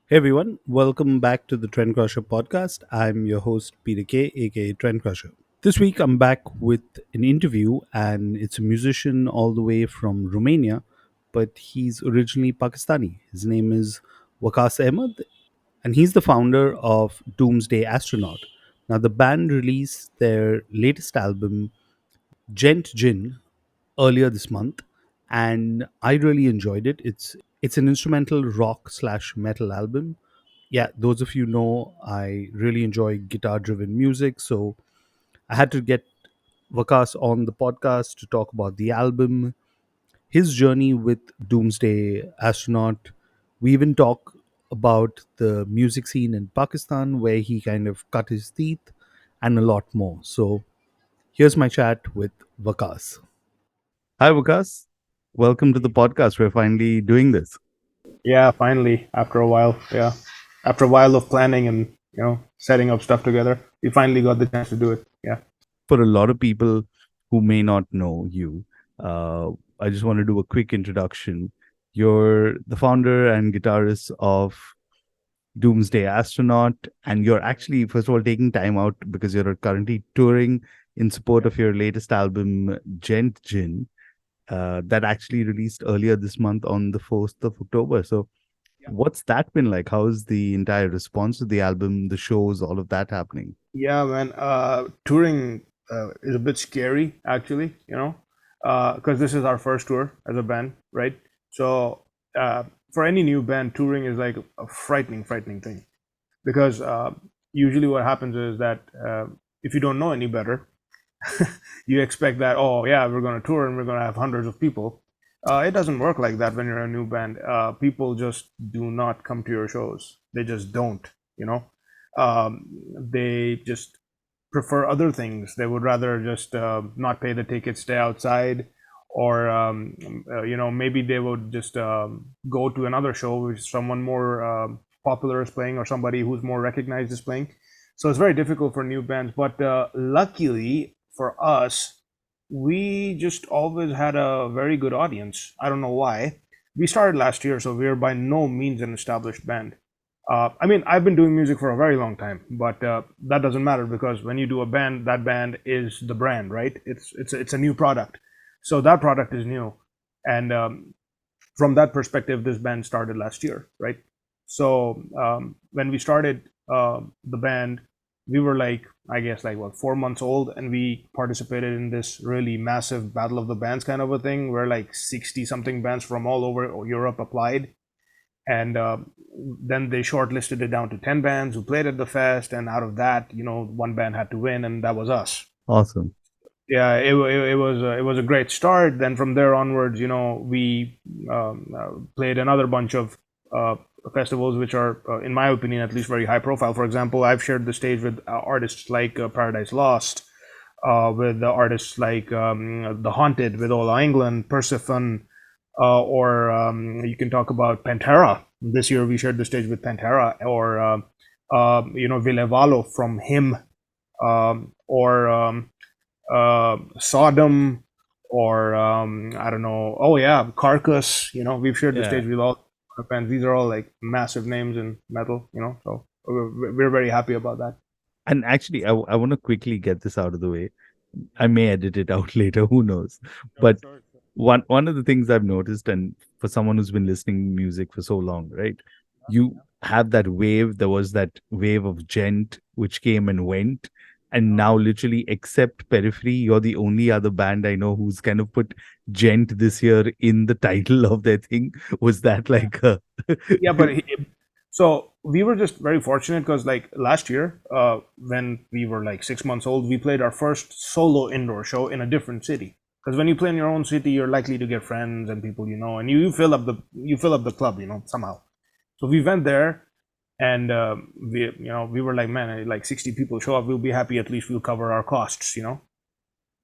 Hey everyone, welcome back to the Trendcrusher podcast. I'm your host Peter K, aka Trendcrusher. This week I'm back with an interview, and it's a musician all the way from Romania, but he's originally Pakistani. His name is Waqas Ahmed, and he's the founder of Doomsday Astronaut. Now, the band released their latest album, Gent Gin, earlier this month, and I really enjoyed it. It's an instrumental rock slash metal album. Yeah, those of you know I really enjoy guitar driven music, so I had to get Vakas on the podcast to talk about the album, his journey with Doomsday Astronaut. We even talk about the music scene in Pakistan where he kind of cut his teeth, and a lot more. So here's my chat with Vakas. Hi, Vakas. Welcome to the podcast. We're finally doing this. Yeah, finally, after a while, after a while of planning and setting up stuff together, we finally got the chance to do it. Yeah, For a lot of people who may not know you, uh, I just want to do a quick introduction. You're the founder and guitarist of Doomsday Astronaut, and you're actually, first of all, taking time out because you're currently touring in support yeah, of your latest album, Gent Gin, that actually released earlier this month on the 1st of October. So, yeah. what's that been like? How's the entire response to the album, the shows, all of that happening? Yeah, man. Touring is a bit scary, actually. Because this is our first tour as a band, right? So for any new band, touring is like a frightening thing because usually what happens is that if you don't know any better, you expect that, oh yeah, we're going to tour and we're going to have hundreds of people. It doesn't work like that when you're a new band. People just do not come to your shows. They just don't. you know they just prefer other things. They would rather just not pay the ticket, stay outside, or maybe they would just go to another show which someone more popular is playing, or somebody who's more recognized is playing. So it's very difficult for new bands. But luckily for us, we just always had a very good audience. I don't know why. We started last year, so we're by no means an established band. I mean, I've been doing music for a very long time, but that doesn't matter because when you do a band, that band is the brand, right? It's a new product, so that product is new, and from that perspective, this band started last year, right? So when we started the band, we were like, I guess, like what, 4 months old, and we participated in this really massive battle of the bands kind of a thing, where like 60 something bands from all over Europe applied, and then they shortlisted it down to 10 bands who played at the fest, and out of that, one band had to win, and that was us. Awesome. Yeah, it was a great start. Then from there onwards, we played another bunch of uh, festivals which are, in my opinion, at least very high profile. For example, I've shared the stage with artists like Paradise Lost, with the artists like The Haunted with Ola England, Persephone, or you can talk about Pantera. This year we shared the stage with Pantera, or Villevalo from Him, or Sodom, or I don't know. Oh yeah, Carcass. We've shared the Yeah. stage with all our bands. These are all like massive names in metal. So we're very happy about that. And actually, I want to quickly get this out of the way. I may edit it out later, who knows? Sure, But sure, sure. one of the things I've noticed, and for someone who's been listening to music for so long, right? You have that wave. There was that wave of gent which came and went, and now literally, except Periphery, you're the only other band I know who's kind of put gent this year in the title of their thing. Was that Yeah. like a Yeah, but so we were just very fortunate because like last year, when we were like 6 months old, we played our first solo indoor show in a different city. Because when you play in your own city, you're likely to get friends and people, and you fill up the club, somehow. So we went there, and we were like, man, like 60 people show up, we'll be happy. At least we'll cover our costs.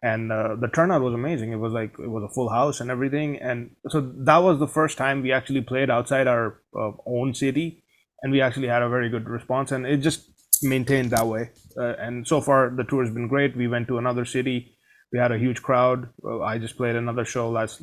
And the turnout was amazing. It was a full house and everything, and so that was the first time we actually played outside our own city, and we actually had a very good response, and it just maintained that way. And so far the tour has been great. We went to another city, we had a huge crowd. I just played another show last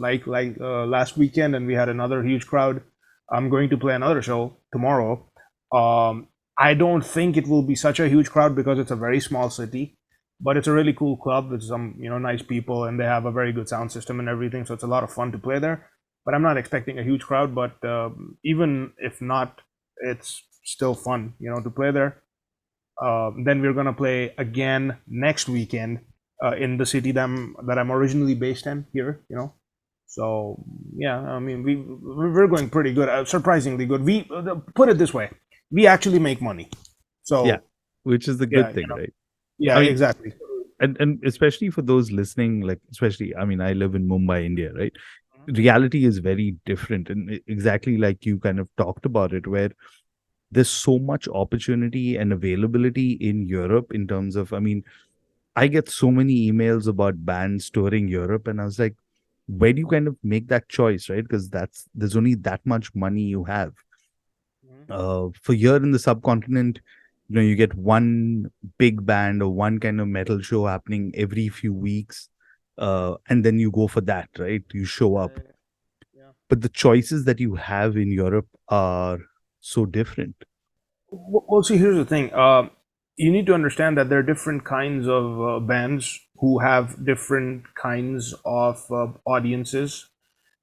weekend, and we had another huge crowd. I'm going to play another show tomorrow, I don't think it will be such a huge crowd because it's a very small city, but it's a really cool club with some nice people, and they have a very good sound system and everything. So it's a lot of fun to play there. But I'm not expecting a huge crowd. But even if not, it's still fun, to play there. Then we're gonna play again next weekend in the city that I'm originally based in here. So yeah, I mean we're going pretty good, surprisingly good. We put it this way, we actually make money. Yeah, So which is the yeah, good thing, right? yeah, I mean, exactly. and especially for those listening, like especially, I mean, I live in Mumbai, India, right? Reality is very different, and exactly like you kind of talked about it, where there's so much opportunity and availability in Europe in terms of, I mean, I get so many emails about bands touring Europe, and I was like, where do you kind of make that choice, right? Because there's only that much money you have. Mhm. For here in the subcontinent, you get one big band or one kind of metal show happening every few weeks, Mhm. and then you go for that, right? You show Yeah, up, yeah, yeah. but the choices that you have in Europe are so different. Well, see, here's the thing. You need to understand that there are different kinds of bands who have different kinds of audiences,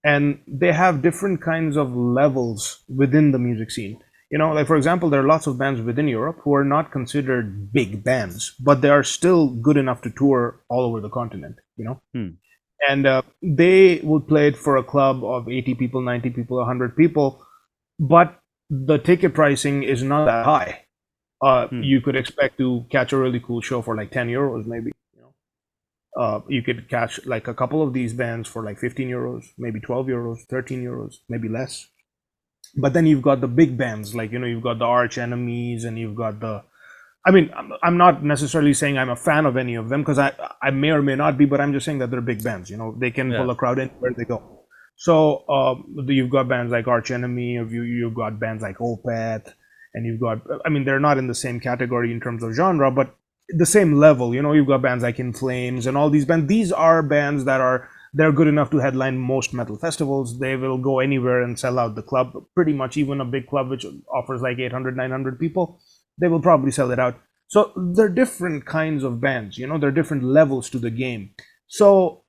and they have different kinds of levels within the music scene. Like for example, there are lots of bands within Europe who are not considered big bands, but they are still good enough to tour all over the continent. Hmm. And they would play it for a club of 80 people, 90 people, 100 people, but the ticket pricing is not that high. Hmm. You could expect to catch a really cool show for like 10 euros, maybe. You could catch like a couple of these bands for like 15 euros, maybe 12 euros, 13 euros, maybe less. But then you've got the big bands, like, you've got the Arch Enemies, and you've got the. I mean, I'm not necessarily saying I'm a fan of any of them, because I may or may not be, but I'm just saying that they're big bands. They can Yeah. pull a crowd in where they go. So you've got bands like Arch Enemy, or you've got bands like Opeth, and you've got. I mean, they're not in the same category in terms of genre, but the same level. You've got bands like In Flames and all these bands. These are bands that are they're good enough to headline most metal festivals. They will go anywhere and sell out the club. Pretty much, even a big club which offers like 800, 900 people, they will probably sell it out. So there are different kinds of bands. There are different levels to the game. So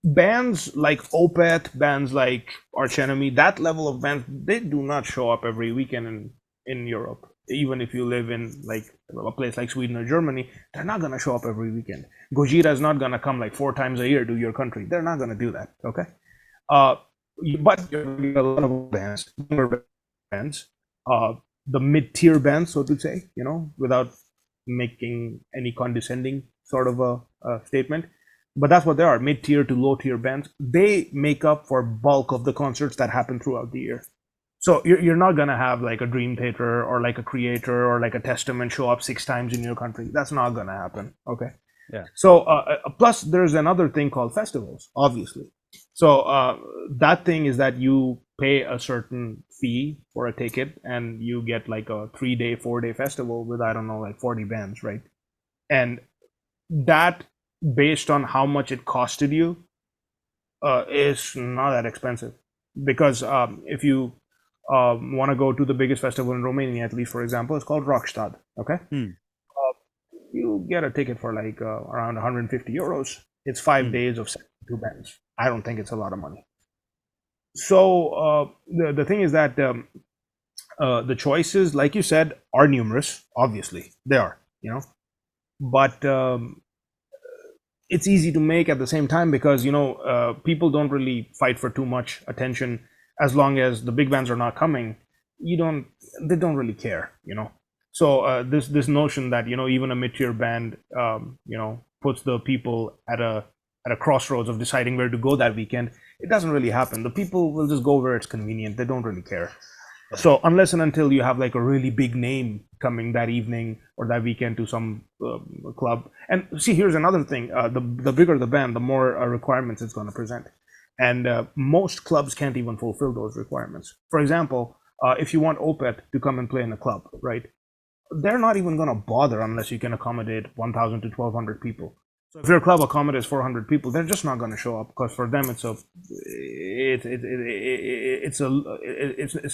bands like Opeth, bands like Arch Enemy, that level of bands, they do not show up every weekend in Europe. Even if you live in like a place like Sweden or Germany, they're not gonna show up every weekend. Gojira is not gonna come like 4 times a year to your country. They're not gonna do that. Okay. Uh, but you're gonna get a lot of bands, younger bands, uh, the mid-tier bands, so to say, without making any condescending sort of a statement. But that's what they are, mid-tier to low-tier bands. They make up for bulk of the concerts that happen throughout the year. So you're not gonna have like a Dream Theater or like a Creator or like a Testament show up 6 times in your country. That's not gonna happen. Okay. Yeah. So plus there's another thing called festivals, obviously. So that thing is that you pay a certain fee for a ticket, and you get like a 3-day, 4-day festival with, I don't know, like 40 bands, right? And that, based on how much it costed you, is not that expensive. Because if you want to go to the biggest festival in Romania, at least for example, it's called Rockstad. Okay. Hmm. You get a ticket for like around 150 euros. It's 5 days of 72 bands. I don't think it's a lot of money. So the thing is that the choices, like you said, are numerous. Obviously, they are. But it's easy to make at the same time, because people don't really fight for too much attention. As long as the big bands are not coming, you don't they don't really care. So this notion that even a mid-tier band puts the people at a crossroads of deciding where to go that weekend, it doesn't really happen. The people will just go where it's convenient. They don't really care. Yeah. So unless and until you have like a really big name coming that evening or that weekend to some club, and see, here's another thing: the bigger the band, the more requirements it's going to present, and most clubs can't even fulfill those requirements. For example, if you want Opeth to come and play in a club, right? They're not even going to bother unless you can accommodate 1,000 to 1,200 people. So if your club accommodates 400 people, they're just not going to show up because for them it's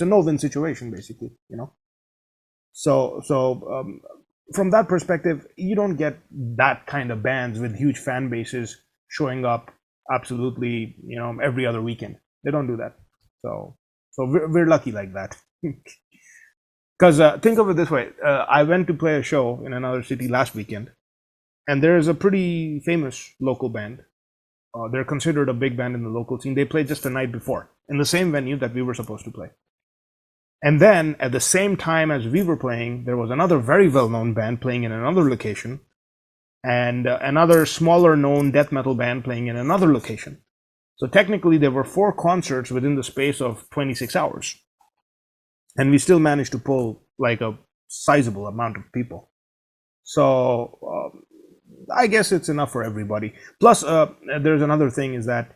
a no-win situation basically, you know. So from that perspective, you don't get that kind of bands with huge fan bases showing up absolutely, you know, every other weekend. They don't do that. So we're lucky like that. Because think of it this way: I went to play a show in another city last weekend, and there is a pretty famous local band. They're considered a big band in the local scene. They played just the night before in the same venue that we were supposed to play. And then at the same time as we were playing, there was another very well-known band playing in another location, and another smaller known death metal band playing in another location. So technically, there were 4 concerts within the space of 26 hours, and we still managed to pull like a sizable amount of people. So I guess it's enough for everybody. Plus, there's another thing is that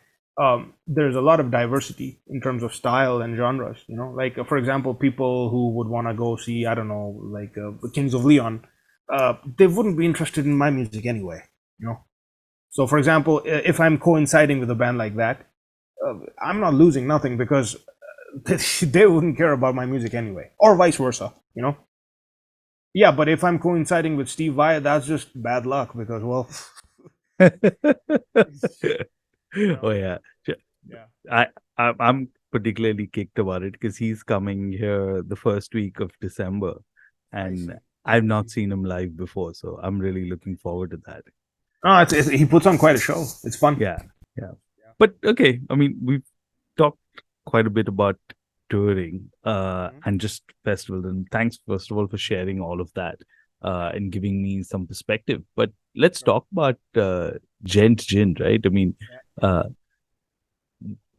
there's a lot of diversity in terms of style and genres. You know, like for example, people who would want to go see, I don't know, like the Kings of Leon, they wouldn't be interested in my music anyway. You know, so for example, if I'm coinciding with a band like that, I'm not losing nothing because they wouldn't care about my music anyway, or vice versa. You know. Yeah, but if I'm coinciding with Steve Vai, that's just bad luck because, well, you Oh know, yeah. yeah, I, I'm particularly kicked about it because he's coming here the first week of December, I and see. I've not seen him live before, so I'm really looking forward to that. No, he puts on quite a show. It's fun. Yeah, yeah. But okay, I mean, we've talked quite a bit about touring Mhm. and just festival, and thanks first of all for sharing all of that Yeah. and giving me some perspective. But let's talk about Gent Gin, right? I mean, Yeah. uh,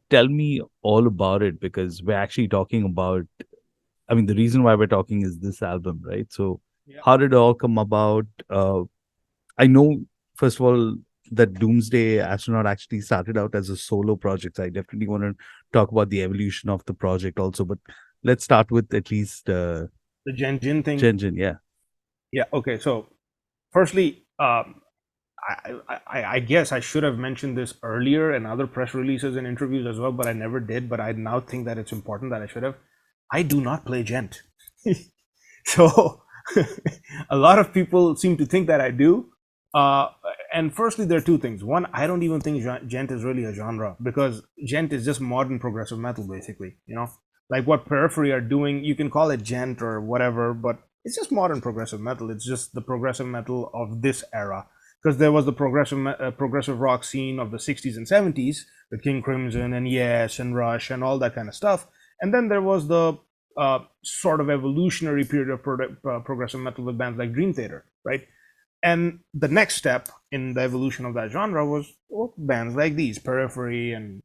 tell me all about it because we're actually talking about, I mean, the reason why we're talking is this album, right? So, Yeah. how did it all come about? I know, first of all, that Doomsday Astronaut actually started out as a solo project. I definitely want to talk about the evolution of the project also, but let's start with at least The Gen Jin thing. Genjin. Yeah. Yeah. Okay. So, firstly, I guess I should have mentioned this earlier in other press releases and interviews as well, but I never did. But I now think that it's important that I should have. I do not play Gent. So a lot of people seem to think that I do. Uh, and firstly, there are two things. One, I don't even think gent is really a genre because gent is just modern progressive metal, basically. You know, like what Periphery are doing, you can call it gent or whatever, but it's just modern progressive metal. It's just the progressive metal of this era. Because there was the progressive rock scene of the 60s and 70s, with King Crimson and Yes and Rush and all that kind of stuff. And then there was the sort of evolutionary period of progressive metal with bands like Dream Theater, right? And the next step in the evolution of that genre was, well, bands like these, Periphery and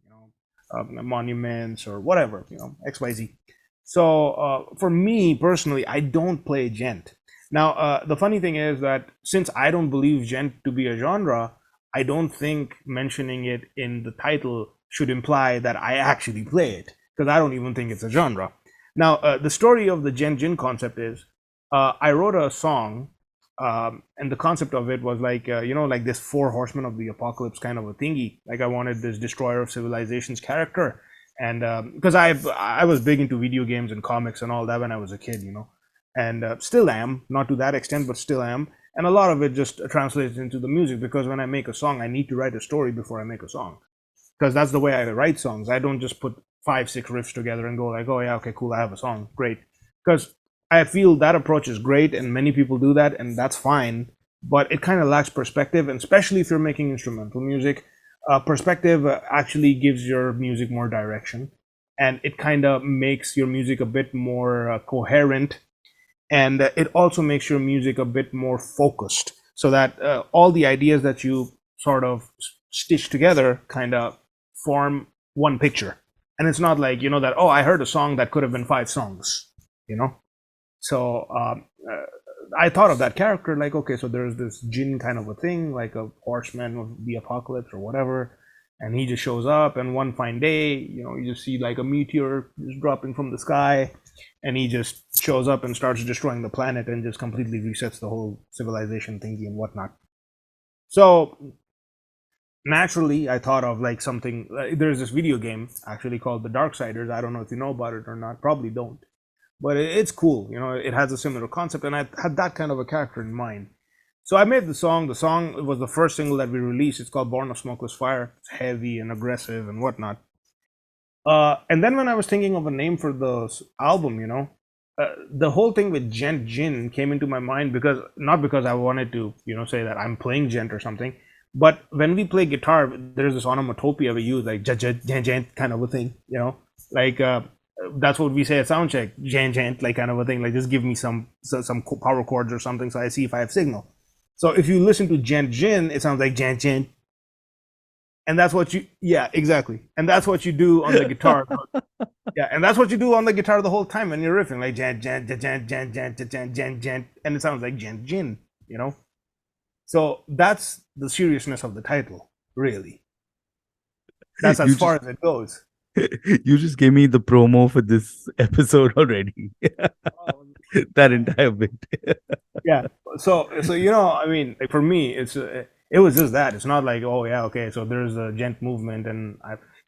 Monuments or whatever, XYZ. So for me personally, I don't play gent. Now the funny thing is that since I don't believe gent to be a genre, I don't think mentioning it in the title should imply that I actually play it because I don't even think it's a genre. Now, the story of the Gen Jin concept is I wrote a song, and the concept of it was like, like this four horsemen of the apocalypse kind of a thingy. Like I wanted this destroyer of civilizations character. And because I was big into video games and comics and all that when I was a kid, and still am, not to that extent, but still am. And a lot of it just translates into the music because when I make a song, I need to write a story before I make a song because that's the way I write songs. I don't just put 5, 6 riffs together and go like, oh yeah, okay, cool, I have a song, great. Because I feel that approach is great, and many people do that, and that's fine. But it kind of lacks perspective, and especially if you're making instrumental music, perspective actually gives your music more direction, and it kind of makes your music a bit more coherent, and it also makes your music a bit more focused, so that all the ideas that you sort of stitch together kind of form one picture. And it's not like that, oh, I heard a song that could have been 5 songs you know so I thought of that character like, okay, so there's this jinn kind of a thing, like a horseman of the apocalypse or whatever, and he just shows up, and one fine day, you just see like a meteor just dropping from the sky, and he just shows up and starts destroying the planet and just completely resets the whole civilization thingy and whatnot. So naturally I thought of like something. There's this video game actually called The Darksiders. I don't know if you know about it or not. Probably don't. But it's cool. It has a similar concept, and I had that kind of a character in mind. So I made the song. The song was the first single that we released. It's called Born of Smokeless Fire. It's heavy and aggressive and whatnot. And then when I was thinking of a name for the album, the whole thing with Gent Jin came into my mind because not because I wanted to, say that I'm playing Gent or something, but when we play guitar, there's this onomatopoeia we use, like Gent Gent kind of a thing, like that's what we say at soundcheck, Gent Gent, like kind of a thing, like just give me some power chords or something, so I see if I have signal. So if you listen to Gent Jin, it sounds like Gent Gent, and that's what yeah, exactly, and that's what you do on the guitar. Yeah, and that's what you do on the guitar the whole time when you're riffing, like jan jan jan jan jan jan jan jan jan, and it sounds like jan jin, So that's the seriousness of the title, really. That's as You far just as it goes. you just gave me the promo for this episode already. Oh, That entire bit. yeah. So I mean, like for me, it was just that. It's not like, oh yeah, okay, so there's a gent movement, and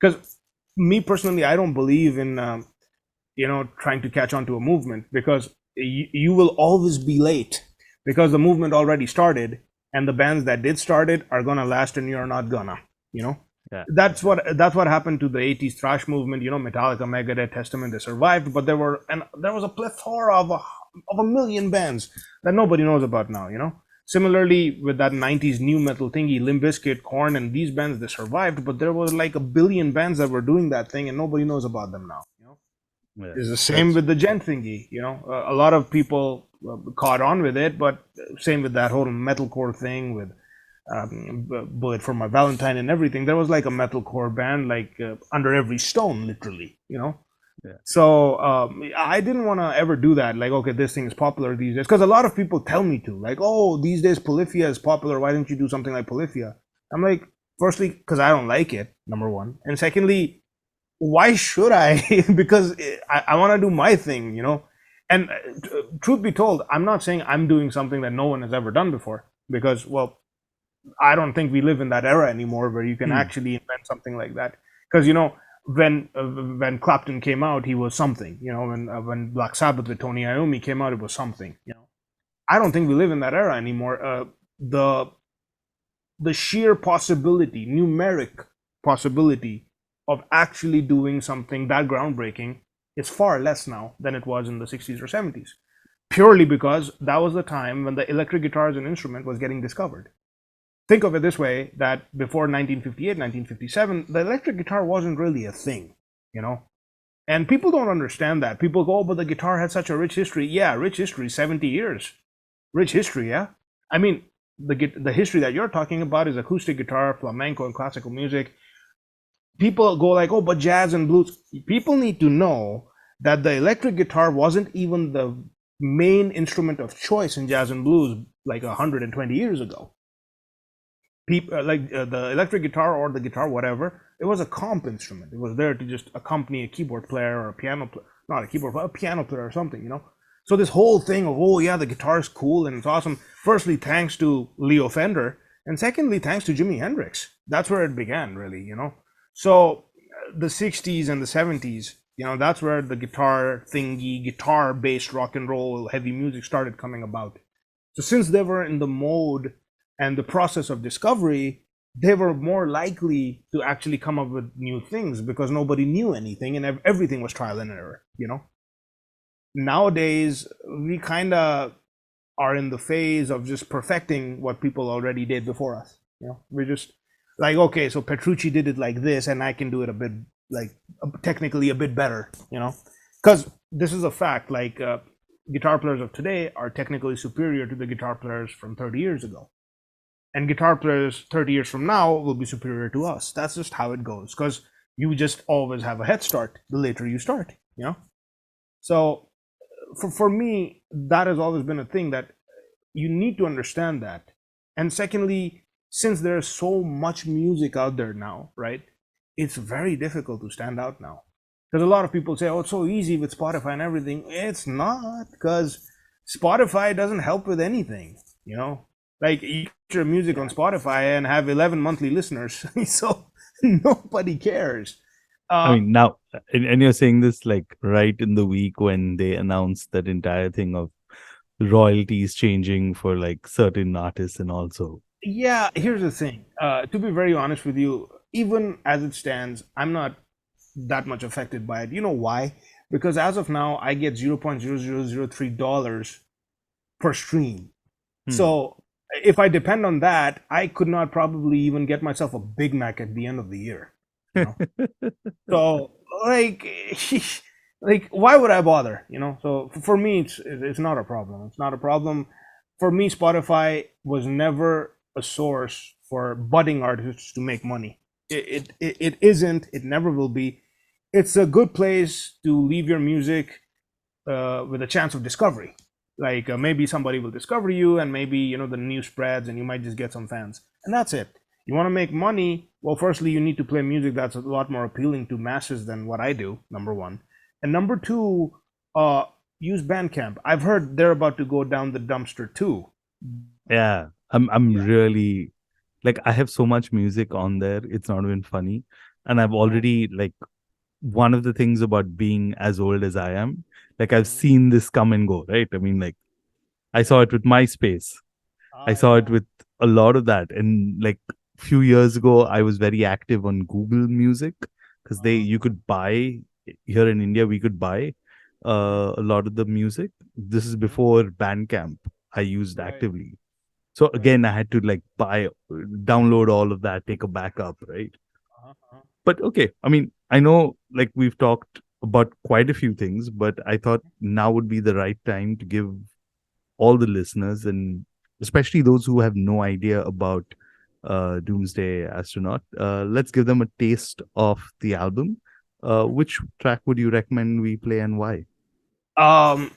because me personally, I don't believe in trying to catch on to a movement, because you will always be late, because the movement already started, and the bands that did start it are gonna last and you're not gonna, you know Yeah. that's what happened to the 80s thrash movement. Metallica, Megadeth, Testament, they survived, but there was a plethora of a million bands that nobody knows about now. Similarly, with that 90s new metal thingy, Limp Bizkit, Korn, and these bands, they survived, but there was like a billion bands that were doing that thing and nobody knows about them now. Yeah, It's the same that's with the gent thingy. A lot of people caught on with it, but same with that whole metalcore thing with Bullet for My Valentine and everything. There was like a metalcore band like under every stone, literally. yeah. So I didn't want to ever do that. Like, okay, this thing is popular these days, because a lot of people tell me to. Like, oh, these days Polyphia is popular. Why didn't you do something like Polyphia? I'm like, firstly, because I don't like it. Number one, and secondly, why should I? Because I want to do my thing, And truth be told, I'm not saying I'm doing something that no one has ever done before, because, well, I don't think we live in that era anymore where you can Hmm. actually invent something like that. Because when Clapton came out, he was something. When Black Sabbath with Tony Iommi came out, it was something. I don't think we live in that era anymore. The sheer possibility, numeric possibility of actually doing something that groundbreaking is far less now than it was in the 60s or 70s, purely because that was the time when the electric guitar as an instrument was getting discovered. Think of it this way, that before 1958, 1957, the electric guitar wasn't really a thing, you know? And people don't understand that. People go, oh, but the guitar had such a rich history. Yeah, rich history, 70 years. Rich history, yeah? I mean, the history that you're talking about is acoustic guitar, flamenco, and classical music. People go like, oh, but jazz and blues. People need to know that the electric guitar wasn't even the main instrument of choice in jazz and blues like 120 years ago. People the electric guitar or the guitar, whatever, it was a comp instrument. It was there to just accompany a keyboard player or a piano player, not a keyboard player, a piano player or something. So this whole thing of, oh yeah, the guitar is cool and it's awesome, firstly thanks to Leo Fender, and secondly thanks to Jimi Hendrix. That's where it began, really. So the 60s and the 70s, that's where the guitar thingy, guitar based rock and roll heavy music started coming about. So since they were in the mode and the process of discovery, they were more likely to actually come up with new things, because nobody knew anything and everything was trial and error. Nowadays, we kind of are in the phase of just perfecting what people already did before us. We're just like, okay, so Petrucci did it like this, and I can do it a bit, like, technically a bit better, because this is a fact. Like, guitar players of today are technically superior to the guitar players from 30 years ago, and guitar players 30 years from now will be superior to us. That's just how it goes, because you just always have a head start the later you start. So for me, that has always been a thing, that you need to understand that. And secondly, since there's so much music out there now, right, it's very difficult to stand out now, because a lot of people say, oh, it's so easy with Spotify and everything. It's not, because Spotify doesn't help with anything. Like you put your music on Yeah. Spotify and have 11 monthly listeners, so nobody cares. I Uh, mean, now, and you're saying this like right in the week when they announced that entire thing of royalties changing for like certain artists and also. yeah, here's the thing. To be very honest with you, even as it stands, I'm not that much affected by it. You know why? Because as of now, I get $0.0003 per stream. Hmm. So if I depend on that, I could not probably even get myself a Big Mac at the end of the year. You know, so like, like why would I bother? You know, so for me, it's not a problem. It's not a problem. For me, Spotify was never a source for budding artists to make money. It isn't. It never will be. It's a good place to leave your music with a chance of discovery. Like maybe somebody will discover you, and maybe the news spreads, and you might just get some fans, and that's it. You want to make money? Well, firstly, you need to play music that's a lot more appealing to masses than what I do. Number one, and number two, uh, use Bandcamp. I've heard they're about to go down the dumpster too. Yeah, I'm Yeah. really like I have so much music on there. It's not even funny, and I've Oh. already like one of the things about being as old as I am, like I've Mhm. seen this come and go, right? I mean, like I saw it with MySpace. I Ah, saw yeah. it with a lot of that. And like few years ago, I was very active on Google Music because they Uh-huh. you could buy here in India, we could buy Mhm. a lot of the music. This is Mhm. before Bandcamp I used Right. actively. So Right. again, I had to like download all of that, take a backup, right? Uh-huh. Uh-huh. But okay, I mean, I know like we've talked about quite a few things, but I thought now would be the right time to give all the listeners and especially those who have no idea about Doomsday Astronaut, let's give them a taste of the album. Which track would you recommend we play and why? Um,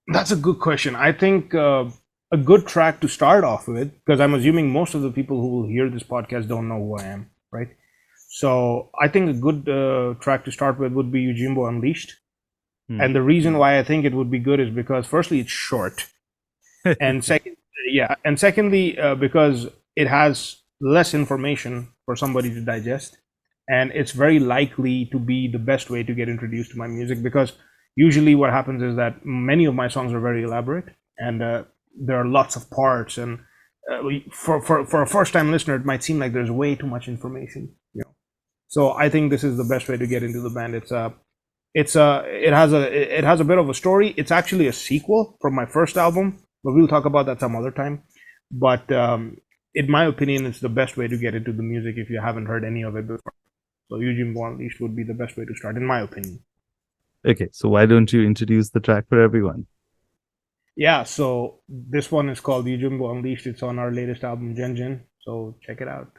That's a good question. I think a good track to start off with, because I'm assuming most of the people who will hear this podcast don't know who I am, right? So I think a good track to start with would be Yojimbo Unleashed. Hmm. And the reason why I think it would be good is because, firstly, it's short, and second, yeah, and secondly, because it has less information for somebody to digest, and it's very likely to be the best way to get introduced to my music. Because usually, what happens is that many of my songs are very elaborate, and there are lots of parts, and for a first time listener, it might seem like there's way too much information. So I think this is the best way to get into the band. It has a bit of a story. It's actually a sequel from my first album, but we'll talk about that some other time. But in my opinion, it's the best way to get into the music if you haven't heard any of it before. So Eugene Unleashed would be the best way to start, in my opinion. Okay, so why don't you introduce the track for everyone? Yeah, so this one is called Eugene Unleashed. It's on our latest album, Gen Gen. So check it out.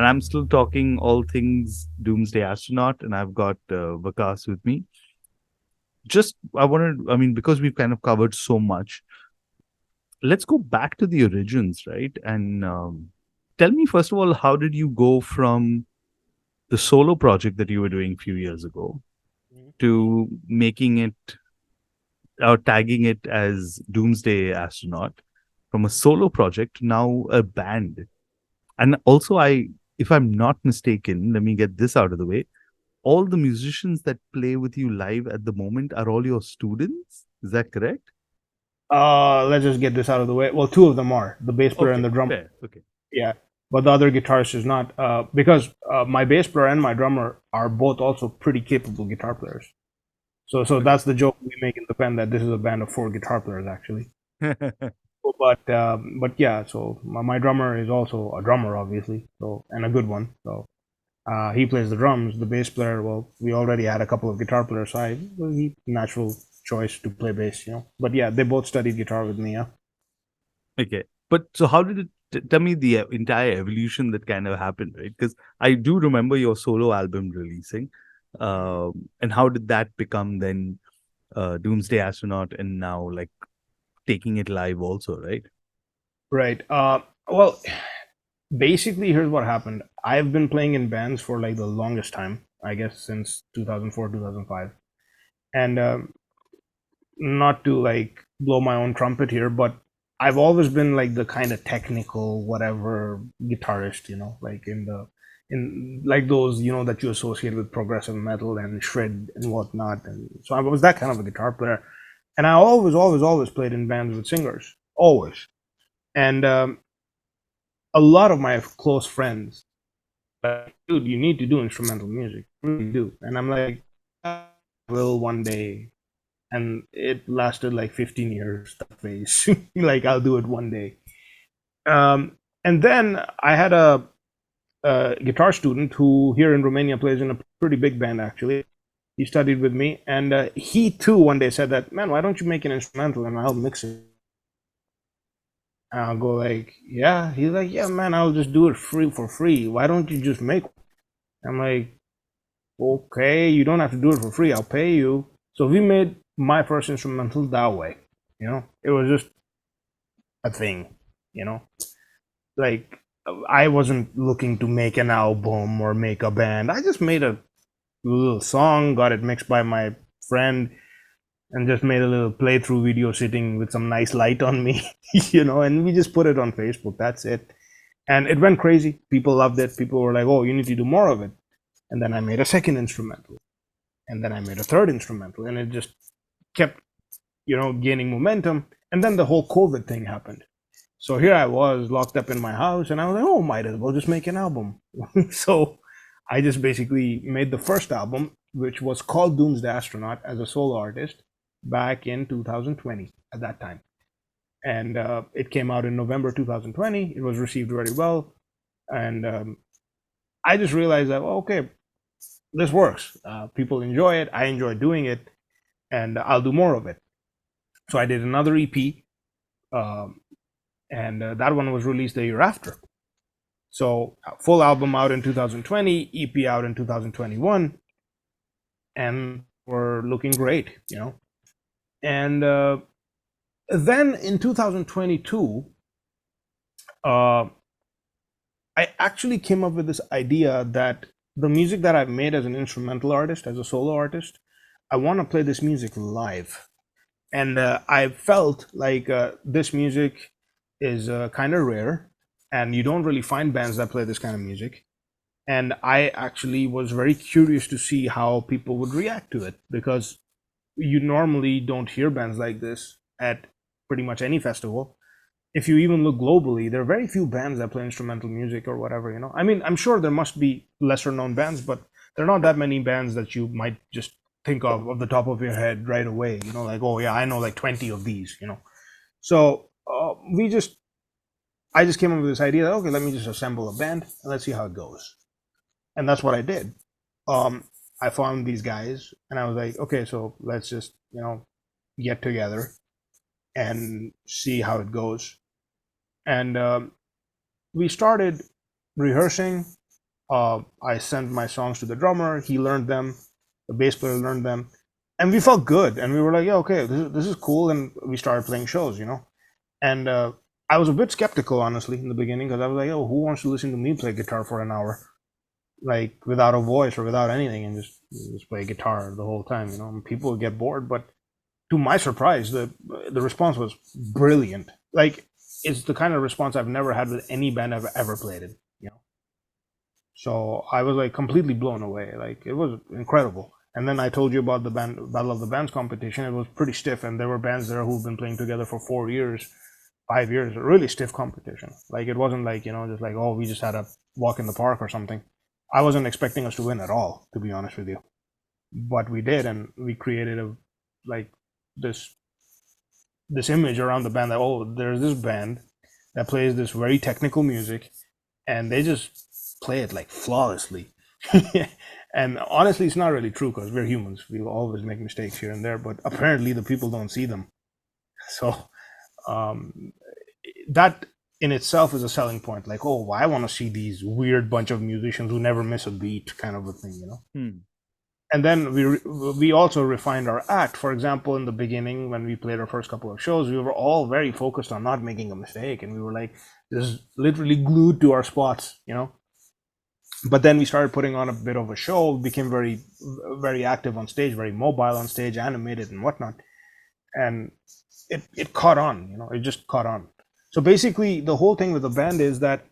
And I'm still talking all things Doomsday Astronaut, and I've got Waqas with me. Just, I wanted, I mean, because we've kind of covered so much, let's go back to the origins, right? And tell me, first of all, how did you go from the solo project that you were doing a few years ago Mhm. to making it or tagging it as Doomsday Astronaut, from a solo project to now a band? And also, if I'm not mistaken, let me get this out of the way. All the musicians that play with you live at the moment are all your students. Is that correct? Let's just get this out of the way. Well, two of them are the bass player and Okay, the drummer. fair. Okay. Yeah, but the other guitarist is not. Because my bass player and my drummer are both also pretty capable guitar players. So Okay. that's the joke we make in the band, that this is a band of four guitar players actually. But yeah, so my drummer is also a drummer, obviously, so, and a good one. So he plays the drums. The bass player, well, we already had a couple of guitar players, so he natural choice to play bass, you know. But yeah, they both studied guitar with me. Yeah. Okay. But so how did it tell me the entire evolution that kind of happened, right? Because I do remember your solo album releasing. And how did that become then Doomsday Astronaut and now like taking it live also, right? Right. Well, basically, here's what happened. I've been playing in bands for like the longest time, I guess, since 2004, 2005. And not to like blow my own trumpet here, but I've always been like the kind of technical whatever guitarist, you know, like in like those, you know, that you associate with progressive metal and shred and whatnot. And so I was that kind of a guitar player, and I always played in bands with singers, always. And a lot of my close friends, like, dude, you need to do instrumental music, you really do. And I'm like, I will one day. And it lasted like 15 years, that phase. Like, I'll do it one day. And then I had a guitar student who here in Romania plays in a pretty big band, actually. He studied with me, and he too one day said that, man, why don't you make an instrumental and I'll mix it? And I'll go like, yeah. He's like, yeah, man, I'll just do it free for free. Why don't you just make one? I'm like, okay, you don't have to do it for free. I'll pay you. So we made my first instrumental that way. You know, it was just a thing. You know, like I wasn't looking to make an album or make a band. I just made a little song, got it mixed by my friend, and just made a little playthrough video sitting with some nice light on me, you know, and we just put it on Facebook. That's it. And it went crazy. People loved it. People were like, oh, you need to do more of it. And then I made a second instrumental. And then I made a third instrumental. And it just kept, you know, gaining momentum. And then the whole COVID thing happened. So here I was locked up in my house, and I was like, oh, might as well just make an album. So I just basically made the first album, which was called Doomsday Astronaut, as a solo artist back in 2020 at that time. And it came out in November 2020. It was received very well. And I just realized that, well, okay, this works. People enjoy it. I enjoy doing it. And I'll do more of it. So I did another EP. Um, and that one was released the year after. So full album out in 2020, EP out in 2021, and we're looking great, you know. And then in 2022, uh, I actually came up with this idea that the music that I've made as an instrumental artist, as a solo artist, I want to play this music live. And I felt like this music is kind of rare, and you don't really find bands that play this kind of music. And I actually was very curious to see how people would react to it, because you normally don't hear bands like this at pretty much any festival. If you even look globally, there are very few bands that play instrumental music or whatever, you know. I mean, I'm sure there must be lesser known bands, but there are not that many bands that you might just think of the top of your head right away, you know, like, oh yeah, I know like 20 of these, you know. So I just came up with this idea that, okay, let me just assemble a band and let's see how it goes. And that's what I did. um, I found these guys, and I was like, okay, so let's just, you know, get together and see how it goes. And we started rehearsing. I sent my songs to the drummer. He learned them. The bass player learned them, and we felt good. And we were like, yeah, okay, this is cool. And we started playing shows, And I was a bit skeptical, honestly, in the beginning because I was like, oh, who wants to listen to me play guitar for an hour, like without a voice or without anything, and just play guitar the whole time, And people would get bored. But to my surprise, the response was brilliant. Like it's the kind of response I've never had with any band I've ever played in. So I was like completely blown away. Like it was incredible. And then I told you about the band Battle of the Bands competition. It was pretty stiff, and there were bands there who've been playing together for 4 years, 5 years. A really stiff competition. Like it wasn't like just like, oh, we just had a walk in the park or something. I wasn't expecting us to win at all, to be honest with you. But we did, and we created a like this this image around the band that, oh, there's this band that plays this very technical music, and they just play it like flawlessly. And honestly, it's not really true because we're humans. We will always make mistakes here and there, but apparently the people don't see them. So um, that in itself is a selling point. Like, oh, I want to see these weird bunch of musicians who never miss a beat, kind of a thing. Hmm. And then we also refined our act. For example, in the beginning, when we played our first couple of shows, we were all very focused on not making a mistake, and we were like just literally glued to our spots. But then we started putting on a bit of a show, became very very active on stage, very mobile on stage, animated and whatnot, and it caught on. It just caught on. So basically, the whole thing with the band is that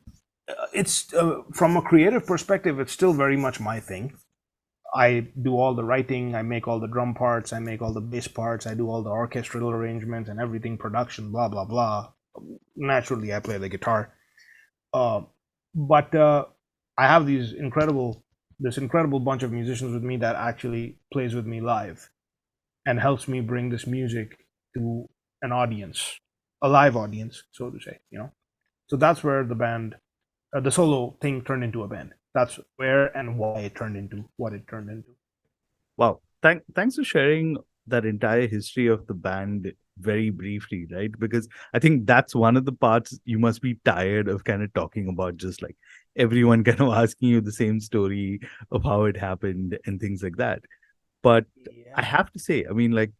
it's from a creative perspective, it's still very much my thing. I do all the writing, I make all the drum parts, I make all the bass parts, I do all the orchestral arrangements and everything, production, blah blah blah. Naturally, I play the guitar, uh, but I have this incredible bunch of musicians with me that actually plays with me live and helps me bring this music to an audience, a live audience, so to say. So that's where the solo thing turned into a band. That's where and why it turned into what it turned into. Wow. Thanks for sharing that entire history of the band very briefly, right? Because I think that's one of the parts you must be tired of kind of talking about, just like everyone kind of asking you the same story of how it happened and things like that. But I Yeah. have to say, I mean, like,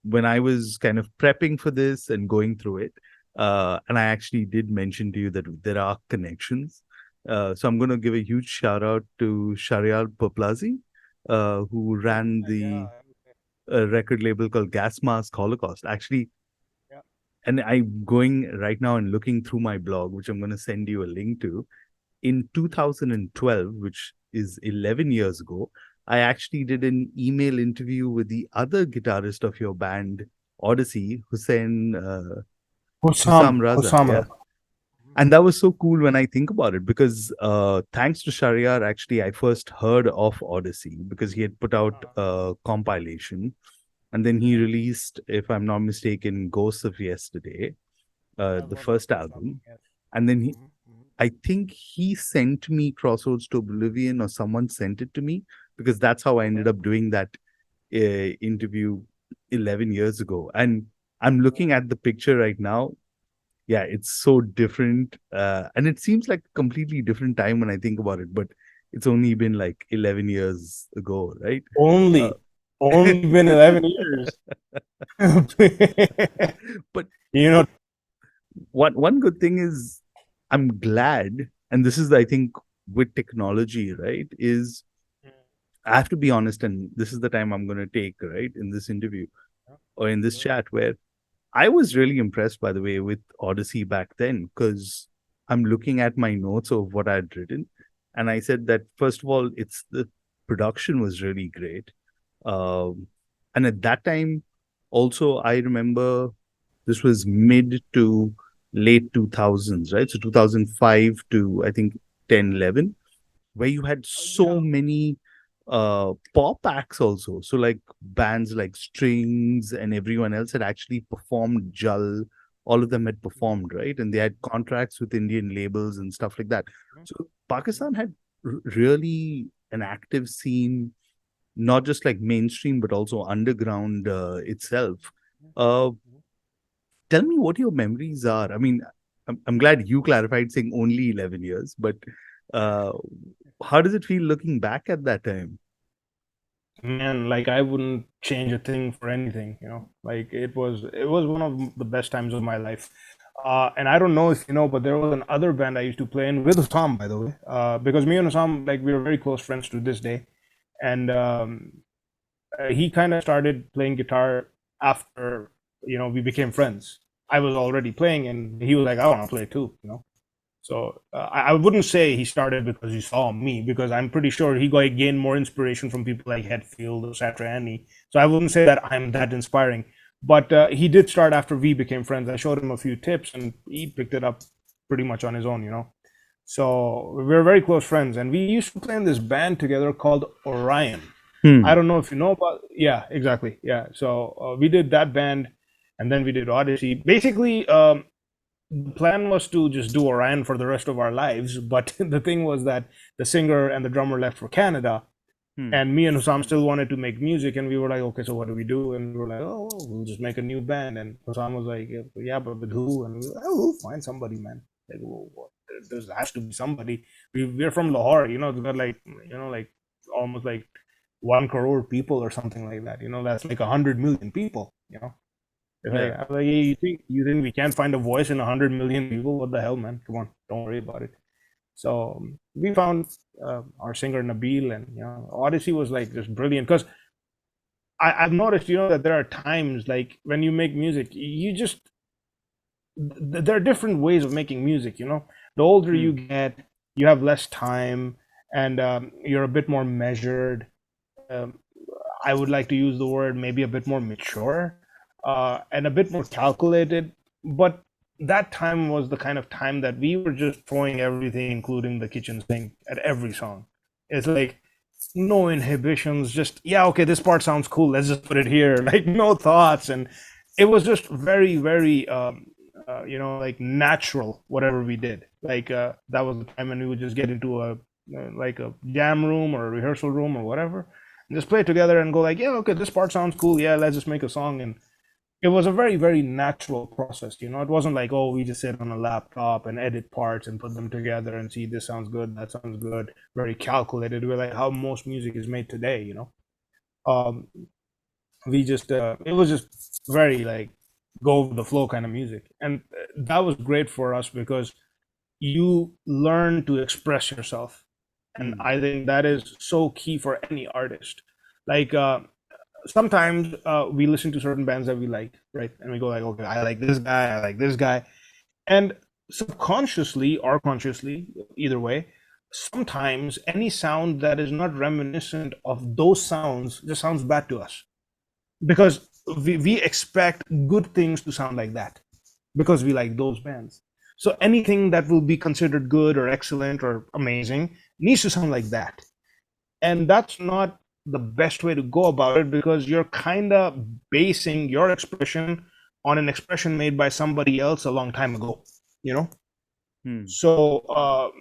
when I was kind of prepping for this and going through it, and I actually did mention to you that there are connections. So I'm going to give a huge shout out to Sharial Poplazi, who ran the Yeah. record label called Gas Mask Holocaust. Actually, Yeah. and I'm going right now and looking through my blog, which I'm going to send you a link to. In 2012, which is 11 years ago, I actually did an email interview with the other guitarist of your band, Odyssey, Hussam Raza. Hussam Yeah. Raza. And that was so cool when I think about it because thanks to Shariar, actually, I first heard of Odyssey because he had put out a compilation and then he released, if I'm not mistaken, Ghosts of Yesterday, I the love that first first album. album. Yes. And then Hmm. Hmm. I think he sent me Crossroads to Oblivion or someone sent it to me because that's how I ended Okay. up doing that interview 11 years ago. And I'm looking at the picture right now. Yeah, it's so different. And it seems like a completely different time when I think about it, but it's only been like 11 years ago, right? Uh, Only, only been 11 years. but you know. one good thing is I'm glad, and this is, I think, with technology, right, is I have to be honest, and this is the time I'm going to take, right, in this interview or in this chat, where I was really impressed, by the way, with Odyssey back then, because I'm looking at my notes of what I'd written. And I said that, first of all, it's the production was really great. Um, and at that time, also, I remember this was mid to late 2000s, right? So 2005 to, I think, 10, 11, where you had so Yeah. many pop acts also. So like bands like Strings and everyone else had actually performed. Jal, all of them had performed, right? And they had contracts with Indian labels and stuff like that. So Pakistan had really an active scene, not just like mainstream, but also underground itself. Uh, Tell me what your memories are. I mean, I'm glad you clarified saying only 11 years, but Uh, how does it feel looking back at that time? Man, like I wouldn't change a thing for anything, you know. Like it was one of the best times of my life. And I don't know if you know, but there was another band I used to play in with Tom, by the way. Because me and Sam, like we were very close friends to this day. And he kind of started playing guitar after, we became friends. I was already playing, and he was like, "I want to play too," you know. So I wouldn't say he started because he saw me, because I'm pretty sure he got gained more inspiration from people like Hetfield or Satriani. So I wouldn't say that I'm that inspiring. But he did start after we became friends. I showed him a few tips, and he picked it up pretty much on his own, you know. So we were very close friends, and we used to play in this band together called Orion. I Hmm. don't know if you know about. Yeah, exactly. Yeah. So we did that band, and then we did Odyssey. Basically, the plan was to just do Orion for the rest of our lives, but the thing was that the singer and the drummer left for Canada, Hmm. and me and Hussam still wanted to make music, and we were like, okay, so what do we do? And we were like, oh, well, we'll just make a new band. And Hussam was like, yeah, but with who? And we were like, oh, we'll find somebody, man. Like, well, what? There has to be somebody. We're from Lahore, you know. It's got like, like almost like 1 crore people or something like that. You know, that's like 100 million people. You know, it's like, Yeah. I'm like, hey, you think we can't find a voice in 100 million people? What the hell, man? Come on, don't worry about it. So we found our singer Nabil, and Odyssey was like just brilliant because I've noticed, that there are times like when you make music, you just there are different ways of making music. The older you Hmm. get, you have less time, and you're a bit more measured. Um, I would like to use the word maybe a bit more mature, and a bit more calculated. But that time was the kind of time that we were just throwing everything, including the kitchen sink, at every song. It's like no inhibitions, just, yeah, okay, this part sounds cool, let's just put it here. Like no thoughts, and it was just very, very, like natural, whatever we did. Like that was the time when we would just get into like a jam room or a rehearsal room or whatever, and just play it together and go like, yeah, okay, this part sounds cool, yeah, let's just make a song. And it was a very, very natural process. It wasn't like, oh, we just sit on a laptop and edit parts and put them together and see, this sounds good, that sounds good. Very calculated. We're like how most music is made today. um we just it was just very like go with the flow kind of music. And that was great for us because you learn to express yourself, and Hmm. I think that is so key for any artist. Like sometimes we listen to certain bands that we like, right? And we go like, okay, I like this guy, I like this guy. And subconsciously or consciously, either way, sometimes any sound that is not reminiscent of those sounds just sounds bad to us, because we expect good things to sound like that because we like those bands. So anything that will be considered good or excellent or amazing needs to sound like that. And that's not the best way to go about it, because you're kind of basing your expression on an expression made by somebody else a long time ago, you know? Hmm. So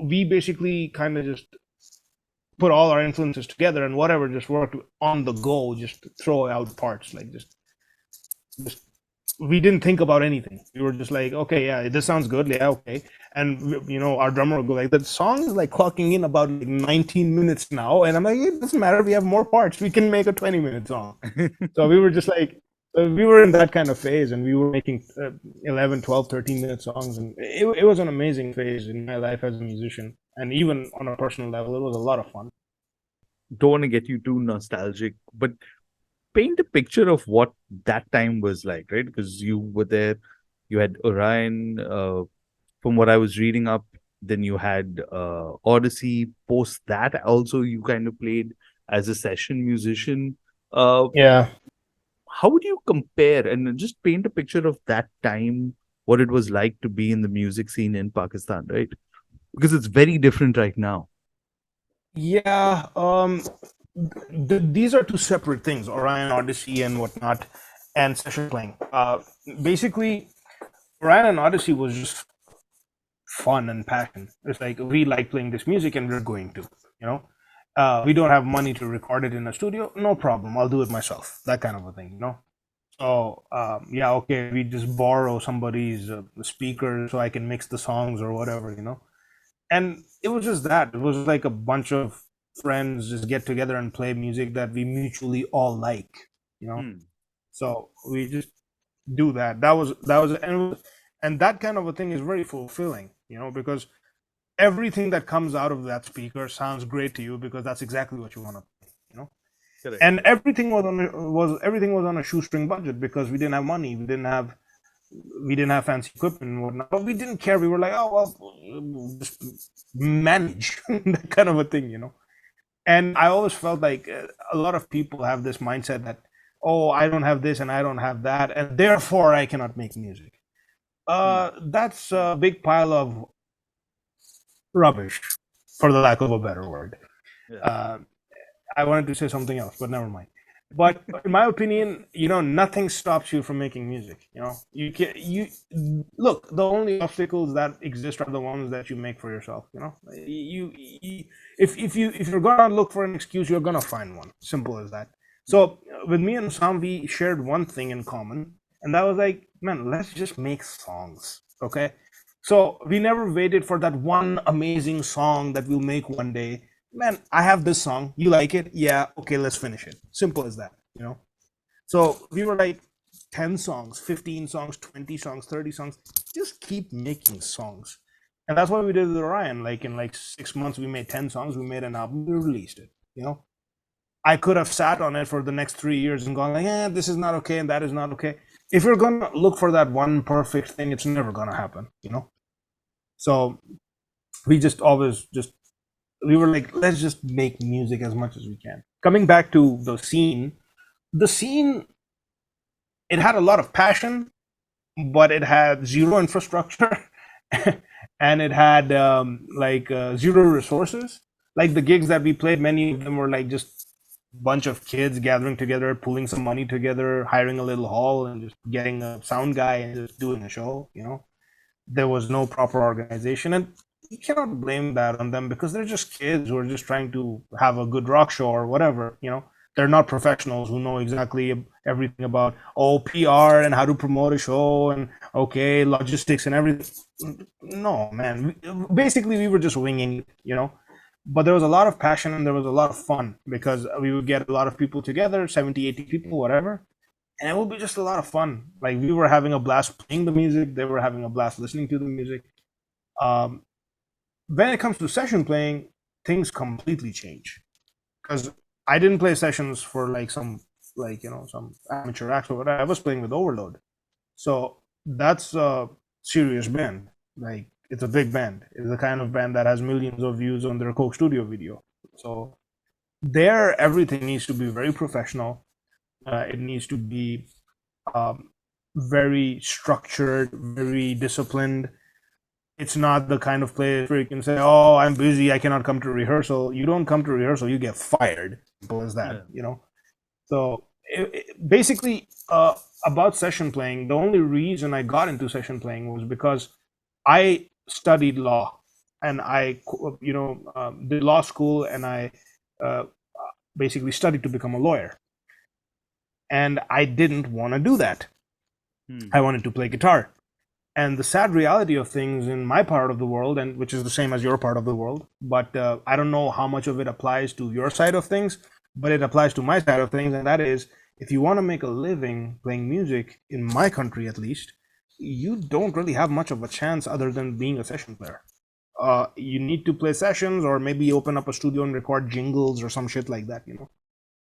we basically kind of just put all our influences together, and whatever just worked on the go, just throw out parts, like just we didn't think about anything. We were just like, okay, yeah, this sounds good, yeah, okay. And our drummer would go like, the song is like clocking in about like 19 minutes now, and I'm like, it doesn't matter, we have more parts, we can make a 20-minute song. So we were just like, we were in that kind of phase, and we were making 11, 12, 13-minute songs, and it was an amazing phase in my life as a musician, and even on a personal level, it was a lot of fun. Don't want to get you too nostalgic, but paint a picture of what that time was like, right? Because you were there, you had Orion. From what I was reading up, then you had Odyssey. Post that, also you kind of played as a session musician. Uh, Yeah. how would you compare and just paint a picture of that time, what it was like to be in the music scene in Pakistan, right? Because it's very different right now. Yeah, these are two separate things: Orion, Odyssey, and whatnot, and session playing. Basically, Orion and Odyssey was just fun and passion. It's like we like playing this music, and we're going to, you know. We don't have money to record it in a studio. No problem, I'll do it myself. That kind of a thing. So yeah, okay, we just borrow somebody's speaker so I can mix the songs or whatever. And it was just that. It was like a bunch of friends just get together and play music that we mutually all like, you know. Hmm. So we just do that. That was and that kind of a thing is very fulfilling, because everything that comes out of that speaker sounds great to you because that's exactly what you want to play, Correct. and everything was on a shoestring budget because we didn't have money, we didn't have fancy equipment and whatnot, but we didn't care. We were like, oh well, just manage that kind of a thing. And I always felt like a lot of people have this mindset that, oh, I don't have this and I don't have that, and therefore I cannot make music. Hmm. That's a big pile of rubbish, for the lack of a better word. Yeah. Uh, I wanted to say something else, but never mind. But in my opinion, nothing stops you from making music. You look. The only obstacles that exist are the ones that you make for yourself. If you're gonna look for an excuse, you're gonna find one. Simple as that. Hmm. So with me and Sam, we shared one thing in common, and that was like, man, let's just make songs. Okay. So we never waited for that one amazing song that we'll make one day. Man, I have this song. You like it? Yeah. Okay, let's finish it. Simple as that. So we were like 10 songs, 15 songs, 20 songs, 30 songs. Just keep making songs. And that's what we did with Orion. Like in like 6 months, we made 10 songs. We made an album. We released it. I could have sat on it for the next 3 years and gone like, this is not okay and that is not okay. If you're gonna look for that one perfect thing, it's never gonna happen. So we just always just we were like, let's just make music as much as we can. Coming back to the scene, it had a lot of passion, but it had zero infrastructure, and it had like zero resources. Like the gigs that we played, many of them were like just bunch of kids gathering together, pulling some money together, hiring a little hall, and just getting a sound guy and just doing a show. There was no proper organization, and you cannot blame that on them because they're just kids who are just trying to have a good rock show or whatever. They're not professionals who know exactly everything about PR and how to promote a show and okay, logistics and everything. No, man. Basically we were just winging it. But there was a lot of passion and there was a lot of fun because we would get a lot of people together, 70, 80 people, whatever, and it would be just a lot of fun. Like we were having a blast playing the music, they were having a blast listening to the music. Um, when it comes to session playing, things completely change because I didn't play sessions for like some amateur acts or whatever. I was playing with Overload, so that's a serious band. Like it's a big band. It's the kind of band that has millions of views on their Coke Studio video. So there, everything needs to be very professional. It needs to be um, very structured, very disciplined. It's not the kind of place where you can say, "Oh, I'm busy, I cannot come to rehearsal." You don't come to rehearsal, you get fired. Simple as Yeah. that. So basically, about session playing, the only reason I got into session playing was because I studied law, and I, did law school, and I uh, basically studied to become a lawyer. And I didn't want to do that. Hmm. I wanted to play guitar. And the sad reality of things in my part of the world, and which is the same as your part of the world, but I don't know how much of it applies to your side of things, but it applies to my side of things, and that is, if you want to make a living playing music in my country at least, you don't really have much of a chance other than being a session player. You need to play sessions, or maybe open up a studio and record jingles or some shit like that.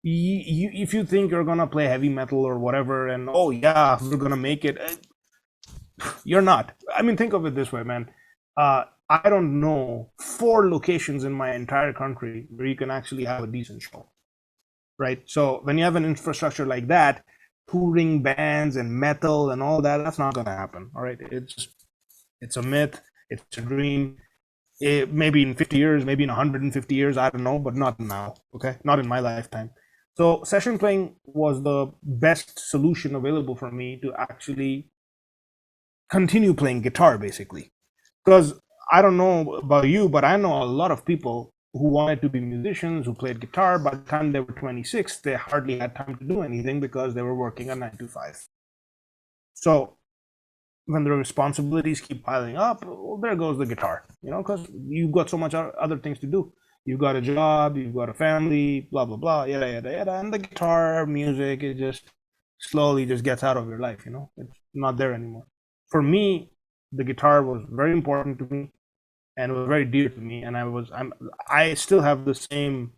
If you think you're gonna play heavy metal or whatever, and oh yeah, we're gonna make it, you're not. I mean, think of it this way, man. I don't know 4 locations in my entire country where you can actually have a decent show, right? So when you have an infrastructure like that, touring bands and metal and all that, that's not gonna happen. All right, it's a myth, it's a dream. Maybe in 50 years, maybe in 150 years, I don't know, but not now. Okay, not in my lifetime. So session playing was the best solution available for me to actually continue playing guitar, basically. Because I don't know about you, but I know a lot of people who wanted to be musicians who played guitar. By the time they were 26, they hardly had time to do anything because they were working a 9 to 5. So when the responsibilities keep piling up, well, there goes the guitar, because you've got so much other things to do. You've got a job, you've got a family, blah blah blah, yada yada yada, and the guitar music, it just slowly just gets out of your life. It's not there anymore. For me, the guitar was very important to me, and it was very dear to me, and I still have the same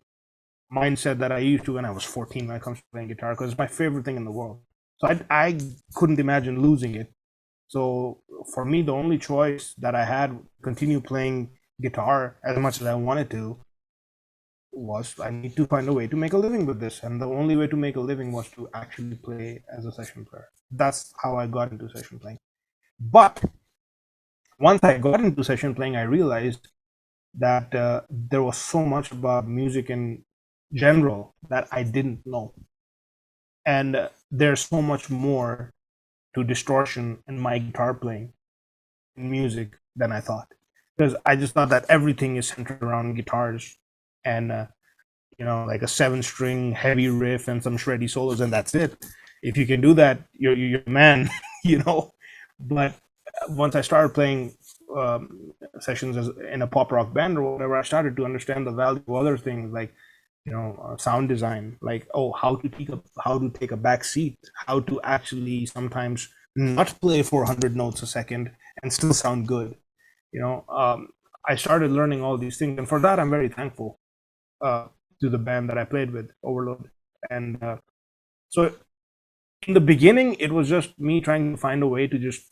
mindset that I used to when I was 14 when it comes to playing guitar, because it's my favorite thing in the world. So I couldn't imagine losing it. So for me, the only choice that I had to continue playing guitar as much as I wanted to was I need to find a way to make a living with this. And the only way to make a living was to actually play as a session player. That's how I got into session playing. But once I got into session playing, I realized that there was so much about music in general that I didn't know. And there's so much more to distortion in my guitar playing in music than I thought. Because I just thought that everything is centered around guitars and, like a 7-string heavy riff and some shreddy solos, and that's it. If you can do that, you're a man, you know. But once I started playing sessions in a pop rock band or whatever, I started to understand the value of other things like sound design, like how to take a back seat, how to actually sometimes not play 400 notes a second and still sound good. I started learning all these things, and for that I'm very thankful uh, to the band that I played with, Overload. And so in the beginning, it was just me trying to find a way to just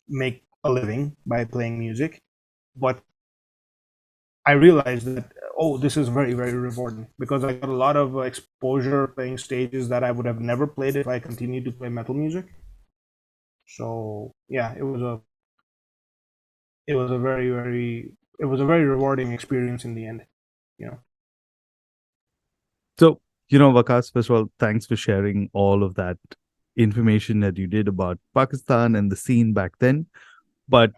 make a living by playing music, but I realized that, oh, this is very, very rewarding because I got a lot of exposure playing stages that I would have never played if I continued to play metal music. So yeah, it was a very rewarding experience in the end. You know. So, Waqas, first of all, thanks for sharing all of that information that you did about Pakistan and the scene back then. But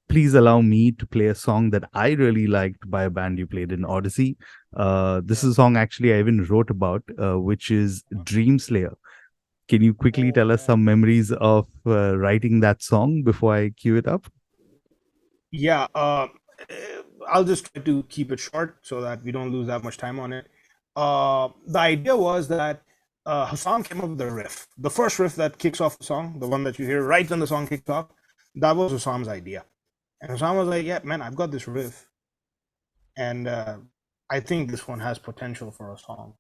please allow me to play a song that I really liked by a band you played in Odyssey. This is a song actually I even wrote about, which is Dream Slayer. Can you quickly Oh tell us man. some memories of writing that song before I cue it up? Yeah. I'll just try to keep it short so that we don't lose that much time on it. The idea was that Hassan came up with the riff. The first riff that kicks off the song, the one that you hear right when the song kicks off, that was Hassan's idea. And Hassan was like, "Yeah, man, I've got this riff, and I think this one has potential for a song."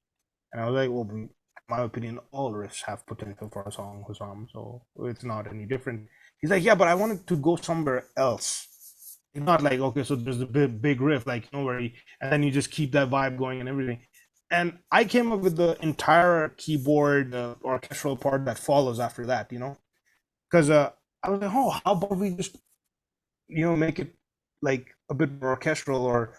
And I was like, "Well, in my opinion, all riffs have potential for a song, Hassan. So it's not any different." He's like, "Yeah, but I wanted to go somewhere else. Not like, okay, so there's a big riff, like where and then you just keep that vibe going and everything." And I came up with the entire keyboard orchestral part that follows after that, because I was like, oh, how about we just make it like a bit more orchestral or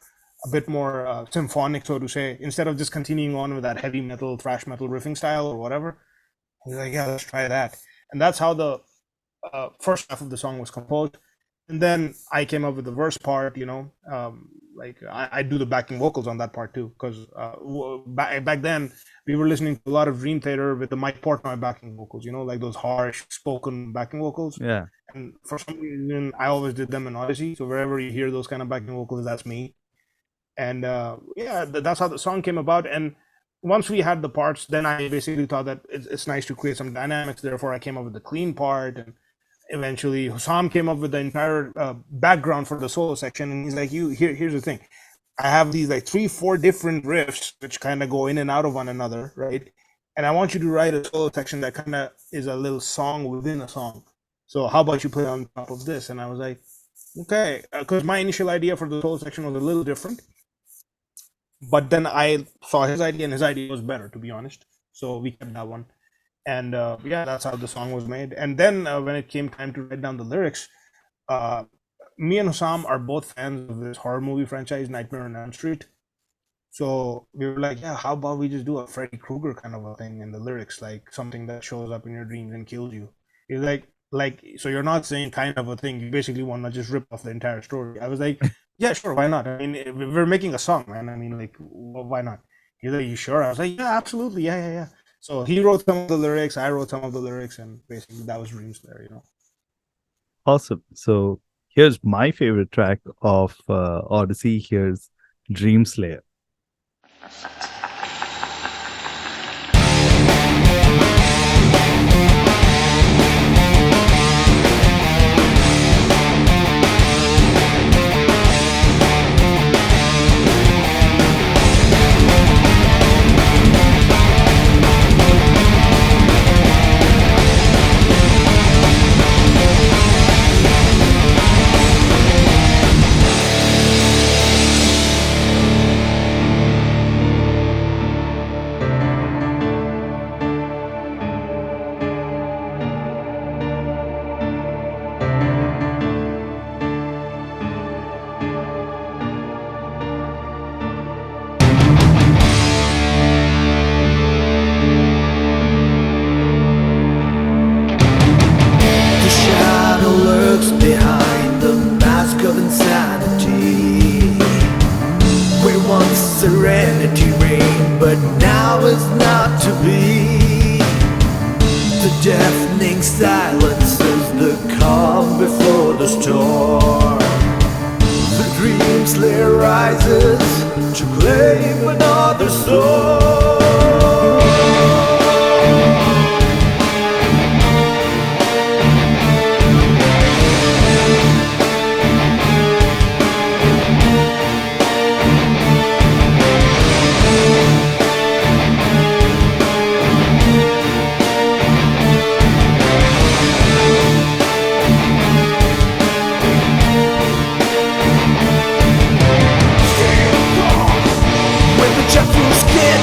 a bit more symphonic, so to say, instead of just continuing on with that heavy metal, thrash metal riffing style or whatever. He's like, yeah, let's try that, and that's how the first half of the song was composed. And then I came up with the verse part, like I do the backing vocals on that part too, because back then we were listening to a lot of Dream Theater with the Mike Portnoy backing vocals, like those harsh spoken backing vocals. Yeah. And for some reason, I always did them in Odyssey. So wherever you hear those kind of backing vocals, that's me. And yeah, that's how the song came about. And once we had the parts, then I basically thought that it's nice to create some dynamics. Therefore, I came up with the clean part, and eventually Hussam came up with the entire background for the solo section. And he's like, here's the thing. I have these like 3-4 different riffs which kind of go in and out of one another, right? And I want you to write a solo section that kind of is a little song within a song. So how about you play on top of this? And I was like, okay, because my initial idea for the solo section was a little different, but then I saw his idea, and his idea was better, to be honest. So we kept that one, and yeah, that's how the song was made. And then when it came time to write down the lyrics, uh, me and Hussam are both fans of this horror movie franchise, Nightmare on Elm Street. So we were like, yeah, how about we just do a Freddy Krueger kind of a thing in the lyrics, like something that shows up in your dreams and kills you. He's like, so you're not saying kind of a thing. You basically want to just rip off the entire story. I was like, yeah, sure, why not? I mean, we're making a song, man. I mean, like, why not? He's like, you sure? I was like, yeah, absolutely, yeah, yeah, yeah. So he wrote some of the lyrics, I wrote some of the lyrics, and basically that was Dream Slayer. Awesome. So here's my favorite track of Odyssey. Here's Dream Slayer. The shadow lurks behind the mask of insanity. Where once serenity reigned, but now is not to be. The deafening silence is the calm before the storm. The dream slayer rises to claim another soul. When the Jeffers get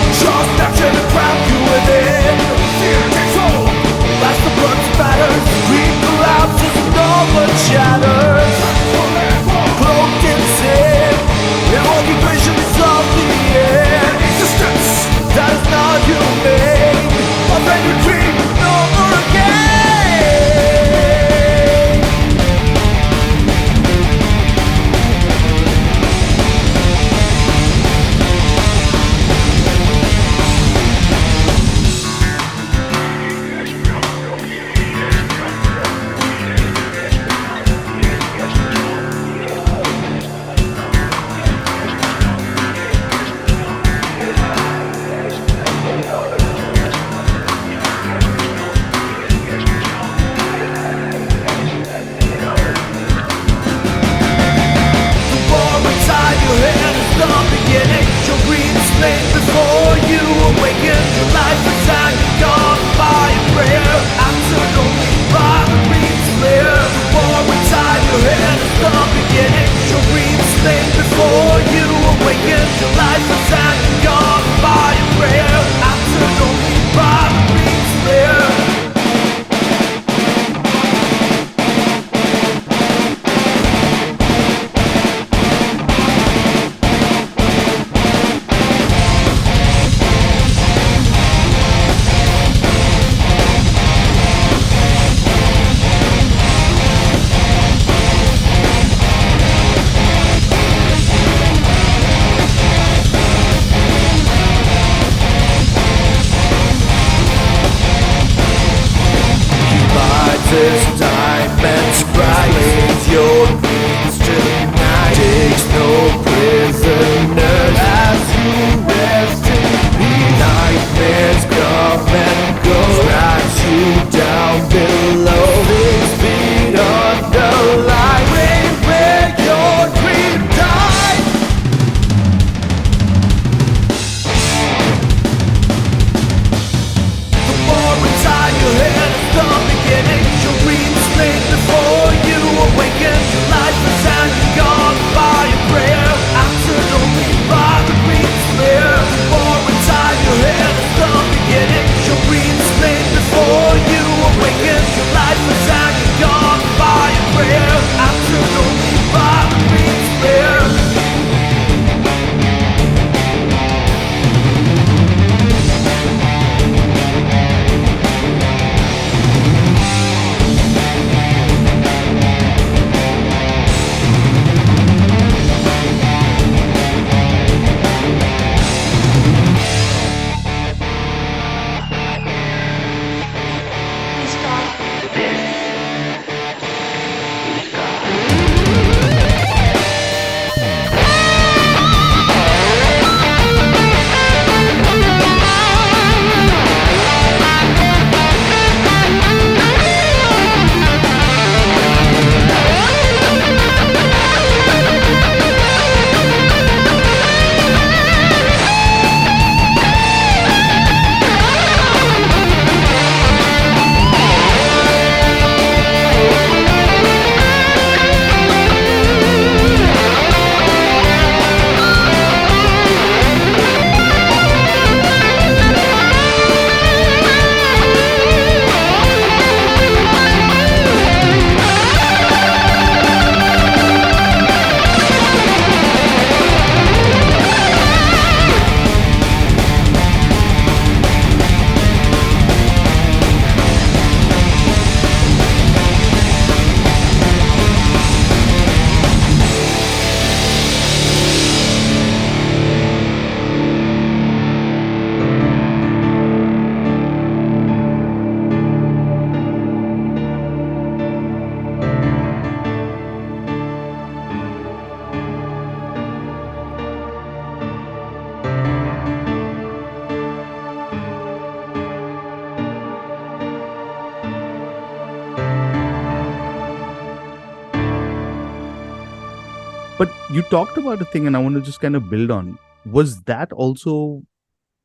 But you talked about a thing, and I want to just kind of build on. Was that also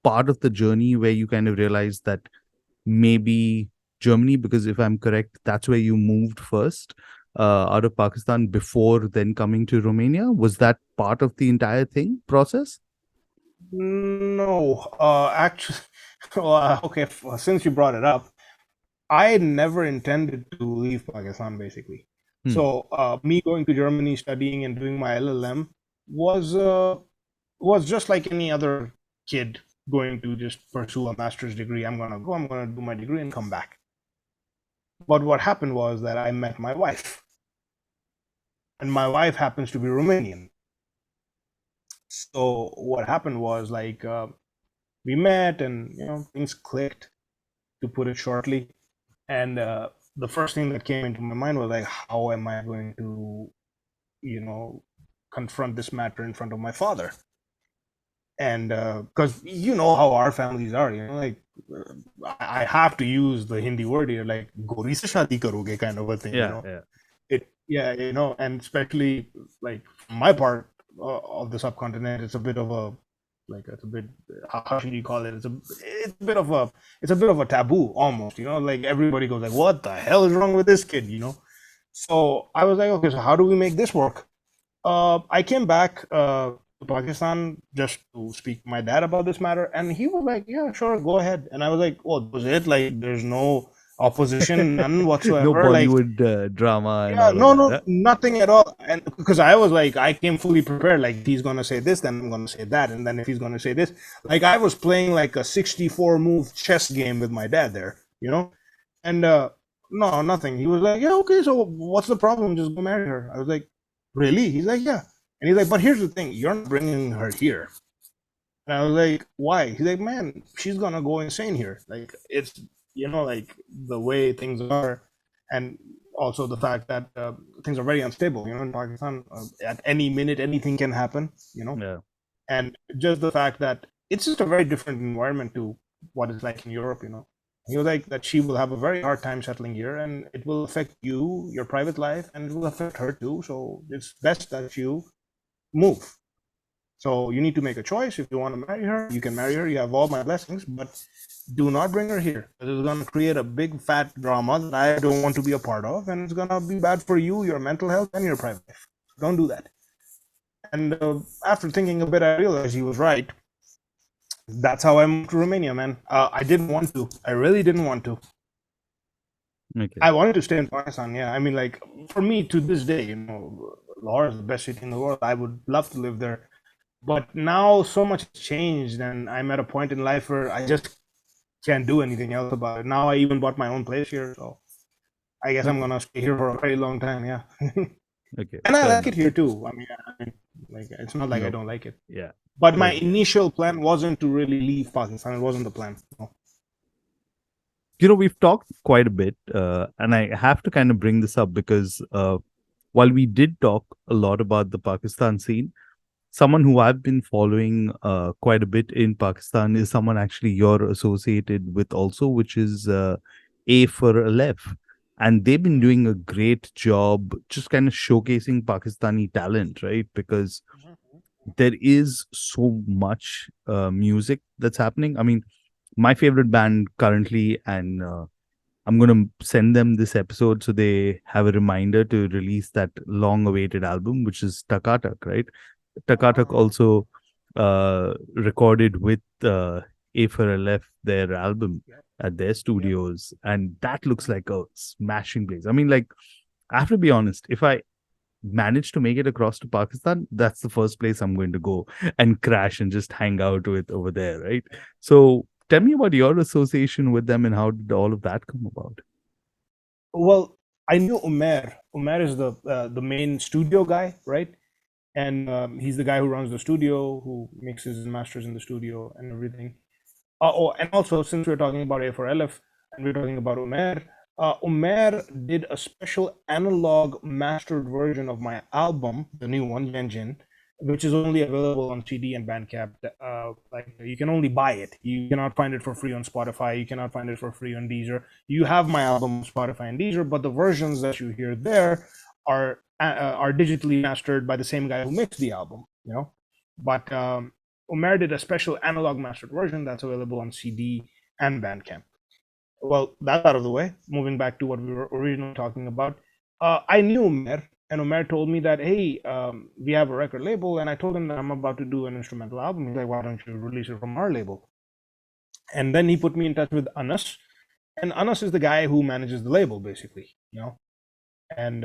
part of the journey where you kind of realized that maybe Germany, because if I'm correct, that's where you moved first out of Pakistan before then coming to Romania? Was that part of the entire thing process? No, actually, well, okay. Since you brought it up, I never intended to leave Pakistan. Basically, Hmm. so me going to Germany, studying and doing my LLM was was just like any other kid going to just pursue a master's degree. I'm gonna go. I'm gonna do my degree and come back. But what happened was that I met my wife, and my wife happens to be Romanian. So what happened was like we met, and things clicked, to put it shortly. And the first thing that came into my mind was like, how am I going to, you know, confront this matter in front of my father? And because you know how our families are, like I have to use the Hindi word here, like "gori se shadi karoge" kind of a thing, Yeah, yeah. It, yeah, and especially like from my part of the subcontinent, it's a bit of a like it's a bit, how should you call it? It's a bit of a taboo almost, like everybody goes like, what the hell is wrong with this kid? So I was like, okay, so how do we make this work? I came back to Pakistan just to speak to my dad about this matter, and he was like, "Yeah, sure, go ahead." And I was like, "Oh, was it like there's no opposition, none No whatsoever?" Like, Bollywood drama and yeah, all of no, that. no, Huh? nothing at all. And because I was like, I came fully prepared. Like, if he's gonna say this, then I'm gonna say that, and then if he's gonna say this, like I was playing like a 64 move chess game with my dad there. And no, nothing. He was like, "Yeah, okay, so what's the problem? Just go marry her." I was like, "Really?" He's like, "Yeah." And he's like, "But here's the thing, you're not bringing her here." And I was like, "Why?" He's like, "Man, she's gonna go insane here. Like, it's like the way things are, and also the fact that things are very unstable. In Pakistan, at any minute, anything can happen. Yeah. And just the fact that it's just a very different environment to what it's like in Europe. He was like that she will have a very hard time settling here, and it will affect you, your private life, and it will affect her too. So it's best that you move. So you need to make a choice. If you want to marry her, you can marry her. You have all my blessings, but do not bring her here. It is going to create a big fat drama that I don't want to be a part of, and it's going to be bad for you, your mental health, and your private life. Don't do that. And after thinking a bit, I realized he was right. That's how I moved to Romania, man. I didn't want to. I really didn't want to. Okay. I wanted to stay in Pakistan. Yeah, I mean, like for me to this day, Lahore is the best city in the world. I would love to live there. But now so much has changed, and I'm at a point in life where I just can't do anything else about it. Now I even bought my own place here, so I guess I'm Okay. gonna stay here for a very long time. Yeah, Okay. and I Fair like it enough. here too. I mean, like it's not like I No. don't like it. Yeah. But my Totally. initial plan wasn't to really leave Pakistan. It wasn't the plan. No. We've talked quite a bit, and I have to kind of bring this up because while we did talk a lot about the Pakistan scene, someone who I've been following quite a bit in Pakistan is someone actually you're associated with also, which is A for Aleph. And they've been doing a great job just kind of showcasing Pakistani talent, right? Because there is so much music that's happening. I mean, my favorite band currently, and I'm going to send them this episode so they have a reminder to release that long awaited album, which is Takatak, right? Takatak also recorded with A for Aleph their album at their Yeah. studios, and that looks like a smashing place. I mean, like, I have to be honest, if I manage to make it across to Pakistan, that's the first place I'm going to go and crash and just hang out with over there, right? So tell me about your association with them and how did all of that come about? Well, I knew Umer. Umer is the main studio guy, right? And he's the guy who runs the studio, who mixes and masters in the studio and everything. Oh, and also since we're talking about A4LF and we're talking about Umer did a special analog mastered version of my album, the new one, Genjin, which is only available on CD and Bandcamp. Like you can only buy it. You cannot find it for free on Spotify. You cannot find it for free on Deezer. You have my album on Spotify and Deezer, but the versions that you hear there are are digitally mastered by the same guy who mixed the album, But Umair did a special analog mastered version that's available on CD and Bandcamp. Well, that's out of the way. Moving back to what we were originally talking about, I knew Umair, and Umair told me that, hey, we have a record label, and I told him that I'm about to do an instrumental album. He's like, why don't you release it from our label? And then he put me in touch with Anas, and Anas is the guy who manages the label, basically, And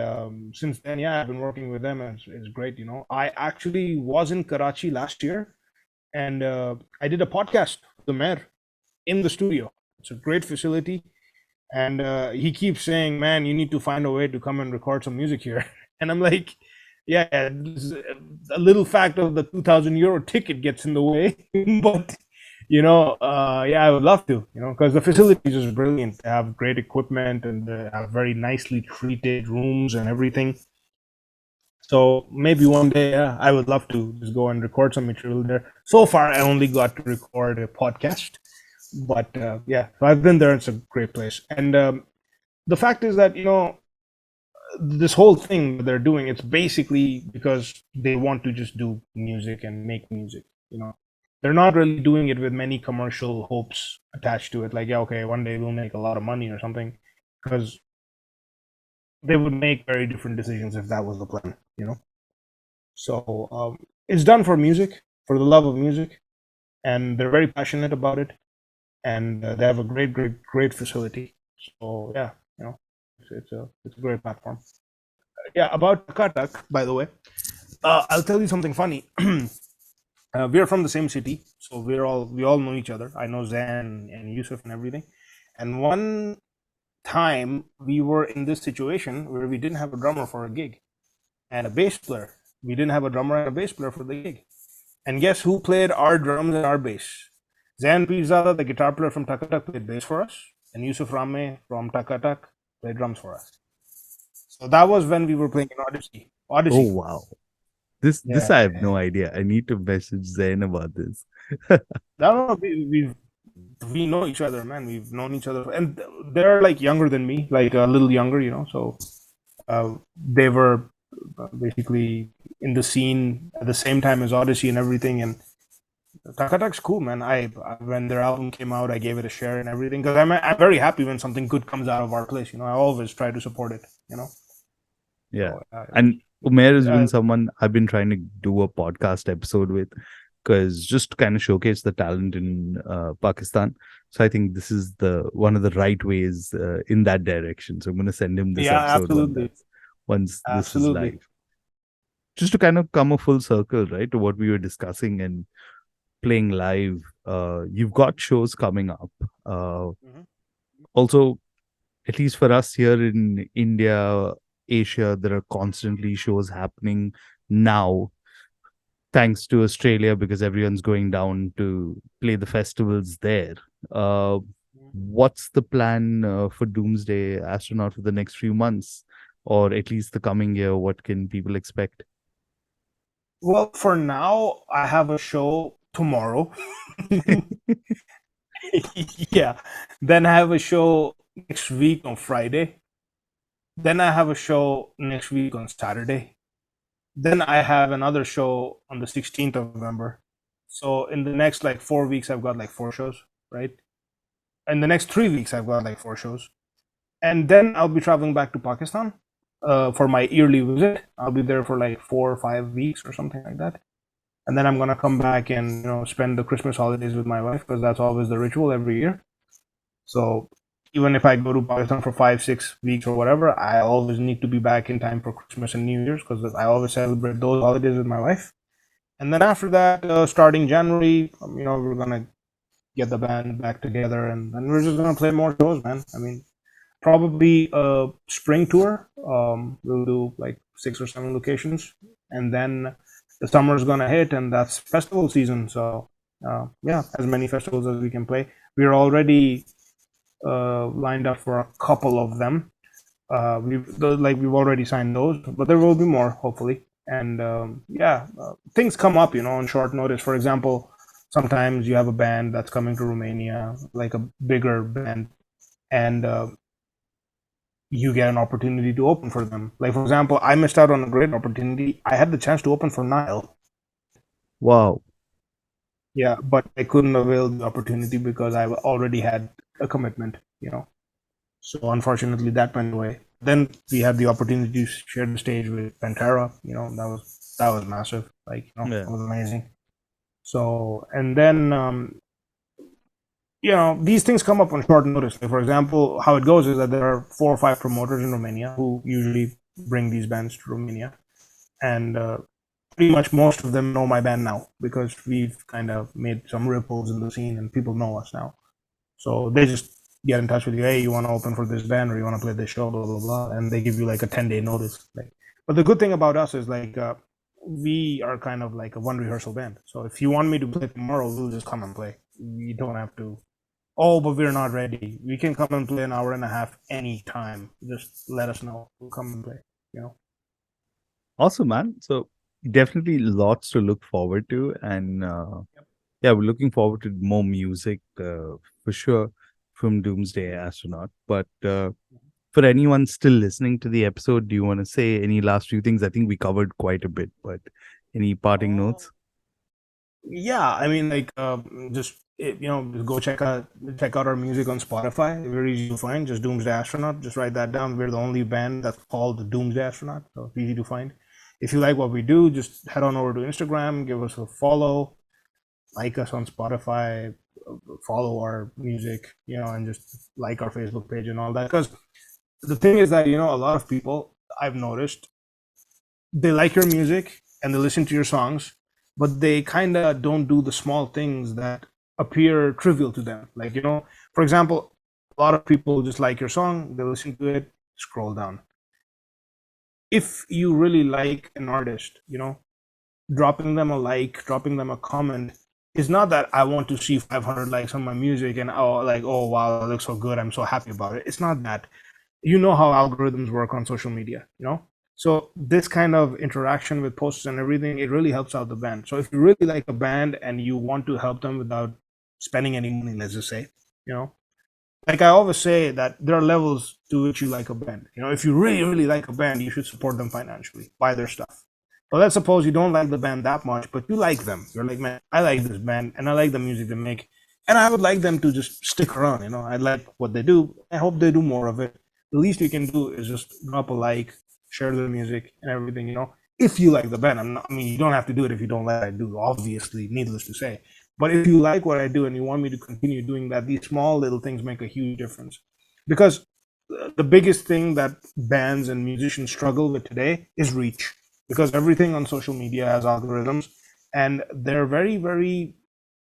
since then, yeah, I've been working with them, and it's great, I actually was in Karachi last year, and I did a podcast with the mayor in the studio. It's a great facility, and he keeps saying, "Man, you need to find a way to come and record some music here." And I'm like, "Yeah, a little fact of the 2,000 euro ticket gets in the way, but." Yeah, I would love to, because the facilities is brilliant. They have great equipment and they have very nicely treated rooms and everything. So maybe one day, yeah, I would love to just go and record some material there. So far, I only got to record a podcast, but yeah, so I've been there. It's a great place. And the fact is that, this whole thing that they're doing, it's basically because they want to just do music and make music, They're not really doing it with many commercial hopes attached to it. Like, yeah, okay, one day we'll make a lot of money or something, because they would make very different decisions if that was the plan, So it's done for music, for the love of music, and they're very passionate about it, and they have a great, great, great facility. So yeah, it's a great platform. Yeah, about Takatak, by the way, I'll tell you something funny. We are from the same city, so we all know each other. I know Zan and Yusuf and everything. And one time we were in this situation where we didn't have a drummer for a gig and a bass player. We didn't have a drummer and a bass player for the gig. And guess who played our drums and our bass? Zan Pirzada, the guitar player from Takatak, played bass for us, and Yusuf Rame from Takatak played drums for us. So that was when we were playing in Odyssey. Oh wow. This Yeah. I have no idea. I need to message Zain about this. No, we know each other, man. We've known each other, and they're like younger than me, like a little younger, So they were basically in the scene at the same time as Odyssey and everything. And Takatak's cool, man. I when their album came out, I gave it a share and everything, because I'm very happy when something good comes out of our place. I always try to support it. Yeah, So, and Umair has been someone I've been trying to do a podcast episode with, because just to kind of showcase the talent in Pakistan. So I think this is one of the right ways in that direction. So I'm going to send him this episode absolutely. once Absolutely. this is live. Just to kind of come a full circle, right, to what we were discussing and playing live. You've got shows coming up. Also, at least for us here in India, Asia, there are constantly shows happening now, thanks to Australia, because everyone's going down to play the festivals there. What's the plan for Doomsday Astronaut for the next few months, or at least the coming year? What can people expect? Well, for now, I have a show tomorrow. Yeah. Then I have a show next week on Friday. Then I have a show next week on Saturday. Then I have another show on the 16th of November. So in the next 4 weeks, I've got 4 shows, right? In the next 3 weeks, I've got 4 shows. And then I'll be traveling back to Pakistan for my yearly visit. I'll be there for 4 or 5 weeks or something like that. And then I'm going to come back and, spend the Christmas holidays with my wife, because that's always the ritual every year. So even if I go to Pakistan for 5-6 weeks or whatever, I always need to be back in time for Christmas and New Year's, because I always celebrate those holidays with my wife. And then after that, starting January, we're gonna get the band back together, and we're just gonna play more shows, man. I mean, probably a spring tour. We'll do 6 or 7 locations, and then the summer is gonna hit, and that's festival season. So yeah, as many festivals as we can play. We're already lined up for a couple of them. We've already signed those, but there will be more, hopefully. And yeah, things come up, on short notice. For example, sometimes you have a band that's coming to Romania, like a bigger band, and you get an opportunity to open for them. Like for example, I missed out on a great opportunity. I had the chance to open for Nile. Wow. Yeah, but I couldn't avail the opportunity because I already had a commitment, you know. So unfortunately, that went away. Then we had the opportunity to share the stage with Pantera. You know, that was massive. Like, you know, Yeah. it was amazing. So and then these things come up on short notice. Like, for example, how it goes is that there are 4 or 5 promoters in Romania who usually bring these bands to Romania, and pretty much most of them know my band now because we've kind of made some ripples in the scene and people know us now. So they just get in touch with you. Hey, you want to open for this band or you want to play this show, blah blah blah, and they give you like a 10-day notice. Like, but the good thing about us is like we are kind of like a one rehearsal band. So if you want me to play tomorrow, we'll just come and play. We don't have to. Oh, but we're not ready. We can come and play an hour and a half anytime. Just let us know. We'll come and play. You know. Awesome, man. So definitely lots to look forward to, and yeah, we're looking forward to more music for sure from Doomsday Astronaut. But for anyone still listening to the episode, do you want to say any last few things? I think we covered quite a bit, but any parting Oh, notes? yeah, I mean, like, just go check out our music on Spotify. Very easy to find. Just Doomsday Astronaut. Just write that down. We're the only band that's called the Doomsday Astronaut, so it's easy to find. If you like what we do, just head on over to Instagram, give us a follow, like us on Spotify, follow our music, and just like our Facebook page and all that. Because the thing is that a lot of people I've noticed they like your music and they listen to your songs, but they kind of don't do the small things that appear trivial to them. Like, for example, a lot of people just like your song, they listen to it, scroll down. If you really like an artist, dropping them a like, dropping them a comment is not that I want to see 500 likes on my music and oh wow, it looks so good, I'm so happy about it. It's not that. You know how algorithms work on social media, so this kind of interaction with posts and everything, it really helps out the band. So if you really like a band and you want to help them without spending any money, let's just say, you know like I always say that there are levels to which you like a band. If you really really like a band, you should support them financially, buy their stuff. But let's suppose you don't like the band that much, but you like them. You're like, man, I like this band and I like the music they make, and I would like them to just stick around. I like what they do. I hope they do more of it. The least you can do is just drop a like, share the music and everything. If you like the band, I mean, you don't have to do it if you don't like what I do. Obviously, needless to say. But if you like what I do and you want me to continue doing that, these small little things make a huge difference. Because the biggest thing that bands and musicians struggle with today is reach, because everything on social media has algorithms, and they're very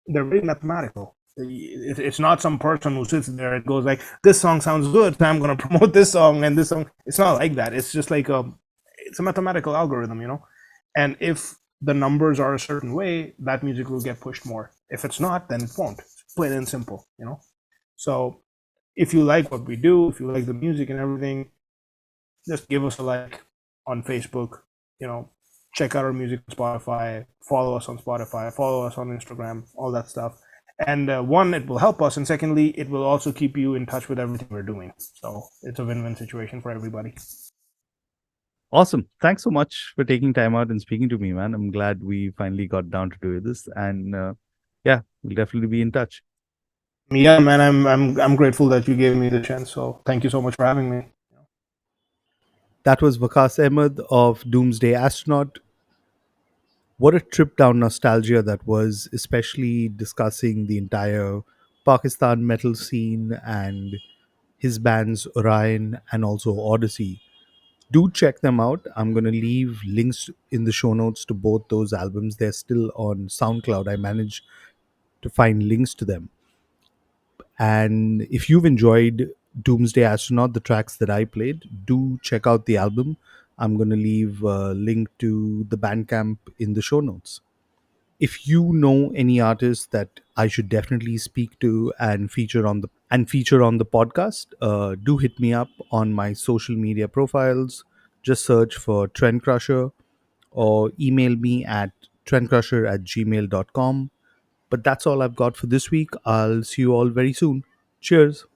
mathematical. It's not some person who sits there and goes like, this song sounds good, so I'm going to promote this song and this song. It's not like that. It's just like it's a mathematical algorithm. And if the numbers are a certain way, that music will get pushed more. If it's not, then it won't. It's plain and simple. So if you like what we do, if you like the music and everything, just give us a like on Facebook. You know, check out our music on Spotify. Follow us on Spotify. Follow us on Instagram. All that stuff. And one, it will help us, and secondly, it will also keep you in touch with everything we're doing. So it's a win-win situation for everybody. Awesome. Thanks so much for taking time out and speaking to me, man. I'm glad we finally got down to do this. And yeah, we'll definitely be in touch. Yeah, man, I'm grateful that you gave me the chance. So thank you so much for having me. That was Waqas Ahmed of Doomsday Astronaut. What a trip down nostalgia that was, especially discussing the entire Pakistan metal scene and his bands Orion and also Odyssey. Do check them out. I'm going to leave links in the show notes to both those albums. They're still on SoundCloud. I managed to find links to them. And if you've enjoyed Doomsday Astronaut, the tracks that I played, do check out the album. I'm going to leave a link to the Bandcamp in the show notes. If you know any artists that I should definitely speak to and feature on the podcast, do hit me up on my social media profiles. Just search for Trendcrusher or email me at trendcrusher@gmail.com. But that's all I've got for this week. I'll see you all very soon. Cheers.